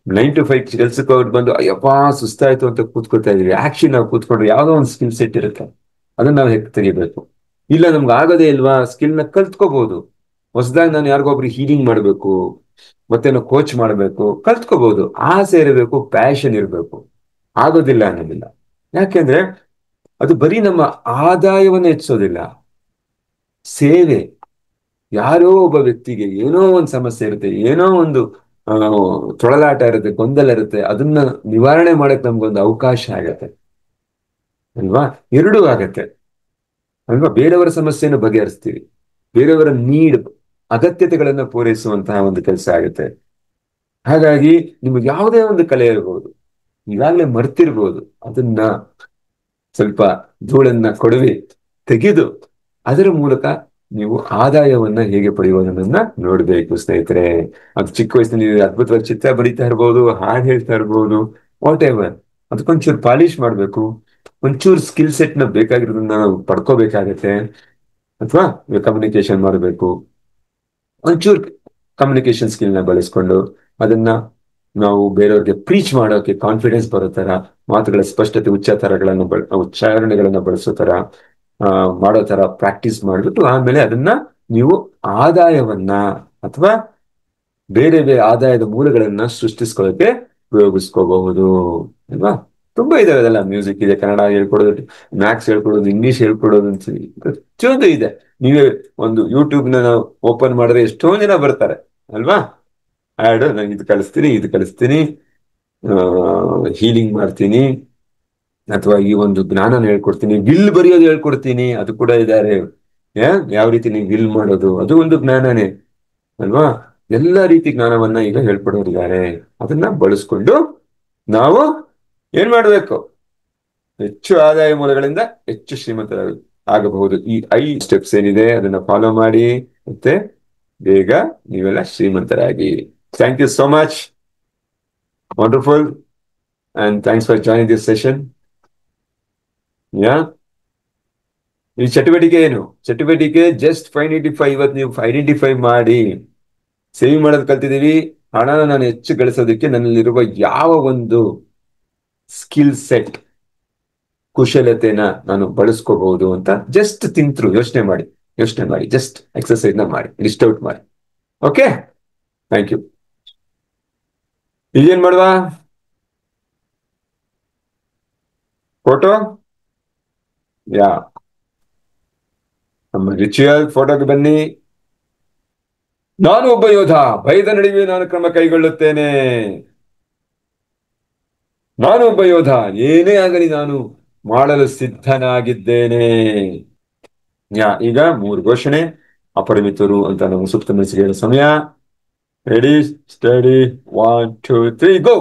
Speaker 1: 9 to 5 ಕೆಲ್ಸಕ್ಕೆ ಹೋಗಿ ಬಂದು ಅಯ್ಯಪ್ಪ ಸುಸ್ತಾಯ್ತು ಅಂತ ಕೂತ್ಕೊತಾ ಇದೀವಿ. ಆಕ್ಚುಲಿ ನಾವು ಕೂತ್ಕೊಂಡ್ರೆ ಯಾವ್ದೋ ಒಂದು ಸ್ಕಿಲ್ ಸೆಟ್ ಇರುತ್ತೆ, ಅದನ್ನ ನಾವು ಹೆಕ್ ತೆಗಿಬೇಕು. ಇಲ್ಲ ನಮ್ಗೆ ಆಗೋದೇ ಇಲ್ವಾ, ಸ್ಕಿಲ್ ನ ಕಲ್ತ್ಕೋಬಹುದು. ಹೊಸದಾಗಿ ನಾನು ಯಾರಿಗೊಬ್ರು ಹೀಲಿಂಗ್ ಮಾಡ್ಬೇಕು, ಮತ್ತೇನೋ ಕೋಚ್ ಮಾಡ್ಬೇಕು, ಕಲ್ತ್ಕೋಬಹುದು. ಆಸೆ ಇರಬೇಕು, ಪ್ಯಾಷನ್ ಇರಬೇಕು. ಆಗೋದಿಲ್ಲ ಅನ್ನೋದಿಲ್ಲ. ಯಾಕೆಂದ್ರೆ ಅದು ಬರೀ ನಮ್ಮ ಆದಾಯವನ್ನು ಹೆಚ್ಚಿಸೋದಿಲ್ಲ. ಸೇವೆ, ಯಾರೋ ಒಬ್ಬ ವ್ಯಕ್ತಿಗೆ ಏನೋ ಒಂದು ಸಮಸ್ಯೆ ಇರುತ್ತೆ, ಏನೋ ಒಂದು ತೊಳಲಾಟ ಇರುತ್ತೆ, ಗೊಂದಲ ಇರುತ್ತೆ, ಅದನ್ನ ನಿವಾರಣೆ ಮಾಡಕ್ ನಮ್ಗೊಂದು ಅವಕಾಶ ಆಗತ್ತೆ ಅಲ್ವಾ? ಎರಡೂ ಆಗತ್ತೆ ಅಲ್ವಾ? ಬೇರೆಯವರ ಸಮಸ್ಯೆಯನ್ನು ಬಗೆಹರಿಸ್ತೀವಿ, ಬೇರೆಯವರ ಅಗತ್ಯತೆಗಳನ್ನ ಪೂರೈಸುವಂತಹ ಒಂದು ಕೆಲಸ ಆಗುತ್ತೆ. ಹಾಗಾಗಿ ನಿಮ್ಗೆ ಯಾವುದೇ ಒಂದು ಕಲೆ ಇರಬಹುದು, ಈಗಾಗಲೇ ಮರ್ತಿರ್ಬೋದು, ಅದನ್ನ ಸ್ವಲ್ಪ ಧೂಳನ್ನ ಕೊಡವಿ ತೆಗೆದು ಅದರ ಮೂಲಕ ನೀವು ಆದಾಯವನ್ನ ಹೇಗೆ ಪಡೆಯುವುದನ್ನ ನೋಡ್ಬೇಕು ಸ್ನೇಹಿತರೆ. ಅದು ಚಿಕ್ಕ ವಯಸ್ಸಿನಲ್ಲಿ ನೀವು ಅದ್ಭುತವಾಗಿ ಚಿತ್ರ ಬರೀತಾ ಇರ್ಬೋದು, ಹಾಡು ಹೇಳ್ತಾ ಇರ್ಬೋದು, ವಾಟ್ ಎವರ್. ಅದಕ್ಕೊಂಚೂರು ಪಾಲಿಶ್ ಮಾಡ್ಬೇಕು, ಒಂಚೂರು ಸ್ಕಿಲ್ ಸೆಟ್ ನ ಬೇಕಾಗಿರೋದನ್ನ ನಾವು ಪಡ್ಕೋಬೇಕಾಗತ್ತೆ. ಅಥವಾ ಕಮ್ಯುನಿಕೇಶನ್ ಮಾಡಬೇಕು, ಒಂಚೂರು ಕಮ್ಯುನಿಕೇಶನ್ ಸ್ಕಿಲ್ ನ ಬಳಸ್ಕೊಂಡು ಅದನ್ನ ನಾವು ಬೇರೆಯವ್ರಿಗೆ ಪ್ರೀಚ್ ಮಾಡೋಕೆ ಕಾನ್ಫಿಡೆನ್ಸ್ ಬರೋ ತರ, ಮಾತುಗಳ ಸ್ಪಷ್ಟತೆ, ಉಚ್ಚಾರಣೆಗಳನ್ನ ಬಳಸೋ ತರ ಮಾಡೋ ತರ ಪ್ರಾಕ್ಟೀಸ್ ಮಾಡ್ಬಿಟ್ಟು ಆಮೇಲೆ ಅದನ್ನ ನೀವು ಆದಾಯವನ್ನ ಅಥವಾ ಬೇರೆ ಬೇರೆ ಆದಾಯದ ಮೂಲಗಳನ್ನ ಸೃಷ್ಟಿಸ್ಕೊಳ್ಳೋಕೆ ಉಪಯೋಗಿಸ್ಕೋಬಹುದು ಅಲ್ವಾ? ತುಂಬಾ ಇದಾವೆ ಅದೆಲ್ಲ. ಮ್ಯೂಸಿಕ್ ಇದೆ, ಕನ್ನಡ ಹೇಳ್ಕೊಡೋದು, ಮ್ಯಾಥ್ಸ್ ಹೇಳ್ಕೊಡೋದು, ಇಂಗ್ಲಿಷ್ ಹೇಳ್ಕೊಡೋದು ಅಂತ ಪ್ರತಿಯೊಂದು ಇದೆ. ನೀವೇ ಒಂದು ಯೂಟ್ಯೂಬ್ ನ ಓಪನ್ ಮಾಡಿದ್ರೆ ಎಷ್ಟೊಂದು ಜನ ಬರ್ತಾರೆ ಅಲ್ವಾ? ಆಡ್ ನಾನು ಇದು ಕಲಿಸ್ತೀನಿ, ಹೀಲಿಂಗ್ ಮಾಡ್ತೀನಿ, ಅಥವಾ ಈ ಒಂದು ಜ್ಞಾನನ ಹೇಳ್ಕೊಡ್ತೀನಿ, ವಿಲ್ ಬರೆಯೋದು ಹೇಳ್ಕೊಡ್ತೀನಿ, ಅದು ಕೂಡ ಇದ್ದಾರೆ. ಯಾವ ರೀತಿ ನೀವು ವಿಲ್ ಮಾಡೋದು, ಅದು ಒಂದು ಜ್ಞಾನನೇ ಅಲ್ವಾ? ಎಲ್ಲ ರೀತಿ ಜ್ಞಾನವನ್ನ ಈಗ ಹೇಳ್ಕೊಡೋರಿದ್ದಾರೆ. ಅದನ್ನ ಬಳಸ್ಕೊಂಡು ನಾವು ಏನ್ ಮಾಡ್ಬೇಕು? ಹೆಚ್ಚು ಆದಾಯ ಮೂಲಗಳಿಂದ ಹೆಚ್ಚು ಶ್ರೀಮಂತರ ಆಗಬಹುದು. ಈ 5 ಸ್ಟೆಪ್ಸ್ ಏನಿದೆ ಅದನ್ನ ಫಾಲೋ ಮಾಡಿ, ಮತ್ತೆ ಬೇಗ ನೀವೆಲ್ಲ ಶ್ರೀಮಂತರಾಗಿ. Thank you so much. Wonderful. And thanks for join this session. ಯಾ ಈ ಚಟುವಟಿಕೆ ಏನು? ಚಟುವಟಿಕೆ ಜಸ್ಟ್ 585. ಇವತ್ತು ನೀವು ಐಡೆಂಟಿಫೈ ಮಾಡಿ ಸೇವ್ ಮಾಡೋದು ಕಲ್ತಿದ್ದೀವಿ. ಹಣನ ನಾನು ಹೆಚ್ಚು ಗಳಿಸೋದಕ್ಕೆ ನನ್ನಲ್ಲಿರುವ ಯಾವ ಒಂದು ಸ್ಕಿಲ್ ಸೆಟ್, ಕುಶಲತೆನ ನಾನು ಬಳಸ್ಕೋಬಹುದು ಅಂತ ಜಸ್ಟ್ ತಿಂತ್ರು ಯೋಚನೆ ಮಾಡಿ ಜಸ್ಟ್ ಎಕ್ಸರ್ಸೈಸ್ ನ ಮಾಡಿ, ಲಿಸ್ಟ್ ಔಟ್ ಮಾಡಿ. Okay, thank you. ಈಗೇನ್ ಮಾಡುವ? ಫೋಟೋ. ಯಾ, ನಮ್ಮ ರಿಚುವಲ್ ಫೋಟೋಗೆ ಬನ್ನಿ. ನಾನು ಒಬ್ಬ ಯೋಧ, ಭಯದ ನಡುವೆ ನಾನು ಕ್ರಮ ಕೈಗೊಳ್ಳುತ್ತೇನೆ. ನಾನು ಒಬ್ಬ ಯೋಧ, ಏನೇ ಆಗಲಿ ನಾನು ಮಾಡಲು ಸಿದ್ಧನಾಗಿದ್ದೇನೆ. ಈಗ 3 ಘೋಷಣೆ. ಅಪರಿಮಿತರು ಅಂತ ನಾವು ಸುತ್ತ ಮೆಣಸಿಗೆ ಹೇಳೋ ಸಮಯ. ರೆಡಿ, ಸ್ಟಡಿ, 1 2 3 ಗೋ.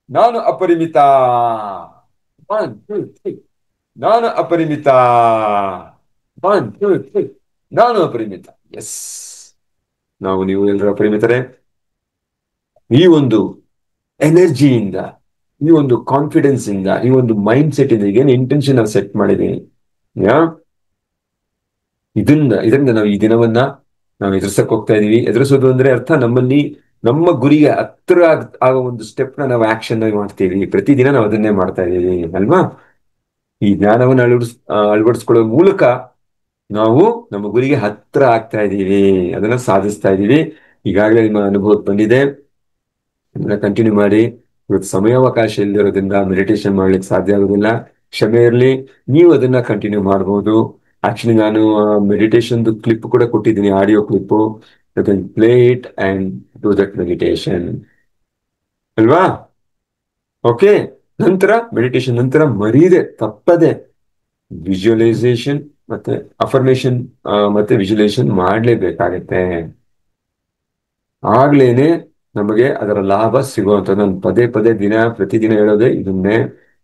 Speaker 1: ನಾನು ಅಪರಿಮಿತ. 1 2 3. ನಾನು ಅಪರಿಮಿತ. 1 2 3. ನಾನು ಅಪರಿಮಿತ. ಎಸ್, ನೀವು ಎಲ್ಲರೂ ಅಪರಿಮಿತರೇ. ಈ ಒಂದು ಎನರ್ಜಿಯಿಂದ, ಈ ಒಂದು ಕಾನ್ಫಿಡೆನ್ಸ್ ಇಂದ, ಈ ಒಂದು ಮೈಂಡ್ ಸೆಟ್ ಇಂದ ಏನು ಇಂಟೆನ್ಷನ್ ನಾವು ಸೆಟ್ ಮಾಡಿದೀನಿ, ಇದರಿಂದ ನಾವು ಈ ದಿನವನ್ನ ನಾವು ಎದುರಿಸಕ್ ಹೋಗ್ತಾ ಇದೀವಿ. ಎದುರಿಸೋದು ಅಂದ್ರೆ ಅರ್ಥ ನಮ್ಮಲ್ಲಿ ನಮ್ಮ ಗುರಿಗೆ ಹತ್ರ ಆಗೋ ಒಂದು ಸ್ಟೆಪ್ ನಾವು ಆಕ್ಷನ್ ಮಾಡ್ತೀವಿ. ಪ್ರತಿದಿನ ನಾವು ಅದನ್ನೇ ಮಾಡ್ತಾ ಇದೀವಿ ಅಲ್ವಾ? ಈ ಜ್ಞಾನವನ್ನು ಅಳವಡಿಸ್ಕೊಳ್ಳೋ ಮೂಲಕ ನಾವು ನಮ್ಮ ಗುರಿಗೆ ಹತ್ರ ಆಗ್ತಾ ಇದ್ದೀವಿ, ಅದನ್ನ ಸಾಧಿಸ್ತಾ ಇದ್ದೀವಿ. ಈಗಾಗಲೇ ನಿಮ್ಮ ಅನುಭವಕ್ಕೆ ಬಂದಿದೆ. ಅದನ್ನ ಕಂಟಿನ್ಯೂ ಮಾಡಿ. ಇವತ್ತು ಸಮಯಾವಕಾಶ ಇಲ್ದಿರೋದ್ರಿಂದ ಮೆಡಿಟೇಷನ್ ಮಾಡ್ಲಿಕ್ಕೆ ಸಾಧ್ಯ ಆಗೋದಿಲ್ಲ, ಕ್ಷಮೆ ಇರಲಿ. ನೀವು ಅದನ್ನ ಕಂಟಿನ್ಯೂ ಮಾಡಬಹುದು. ಆಕ್ಚುಲಿ ನಾನು ಮೆಡಿಟೇಷನ್ ಕ್ಲಿಪ್ ಕೂಡ ಕೊಟ್ಟಿದ್ದೀನಿ, audio clip. You can play it and do that meditation ಅಲ್ವಾ? ಓಕೆ. ನಂತರ ಮೆಡಿಟೇಷನ್ ನಂತರ ಮರೀದೆ ತಪ್ಪದೆ ವಿಜುವಲೈಸೇಷನ್ ಮತ್ತೆ ಅಫರ್ಮೇಷನ್ ಮತ್ತೆ ವಿಜುವಲೈಸೇಷನ್ ಮಾಡ್ಲೇಬೇಕಾಗತ್ತೆ. ಆಗ್ಲೇನೆ ನಮಗೆ ಅದರ ಲಾಭ ಸಿಗುವಂಥದ್ದು. ನಾನು ಪದೇ ಪ್ರತಿದಿನ ಹೇಳೋದೇ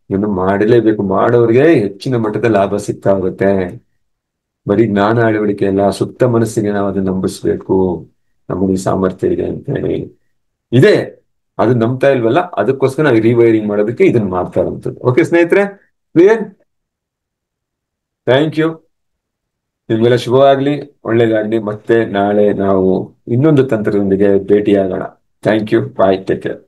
Speaker 1: ಇದನ್ನು ಮಾಡಲೇಬೇಕು. ಮಾಡೋರಿಗೆ ಹೆಚ್ಚಿನ ಮಟ್ಟದ ಲಾಭ ಸಿಗ್ತಾ ಹೋಗುತ್ತೆ. ಬರೀ ಜ್ಞಾನ ಅಳವಡಿಕೆ ಅಲ್ಲ, ಸುತ್ತ ಮನಸ್ಸಿಗೆ ನಾವು ಅದನ್ನ ನಂಬಿಸ್ಬೇಕು. ನಮಗೆ ಈ ಸಾಮರ್ಥ್ಯ ಇದೆ ಅಂತ ಹೇಳಿ ಇದೆ, ಅದು ನಂಬ್ತಾ ಇಲ್ವಲ್ಲ, ಅದಕ್ಕೋಸ್ಕರ ನಾವು ರಿವೈರಿಂಗ್ ಮಾಡೋದಕ್ಕೆ ಇದನ್ನ ಮಾಡ್ತಾ ಇರುವಂಥದ್ದು. ಓಕೆ ಸ್ನೇಹಿತರೆ, ಕ್ಲಿಯರ್? Thank you. ನಿಮ್ಗೆಲ್ಲ ಶುಭವಾಗ್ಲಿ, ಒಳ್ಳೇದಾಗ್ಲಿ. ಮತ್ತೆ ನಾಳೆ ನಾವು ಇನ್ನೊಂದು ತಂತ್ರದೊಂದಿಗೆ ಭೇಟಿಯಾಗೋಣ. Thank you. Bye, take care.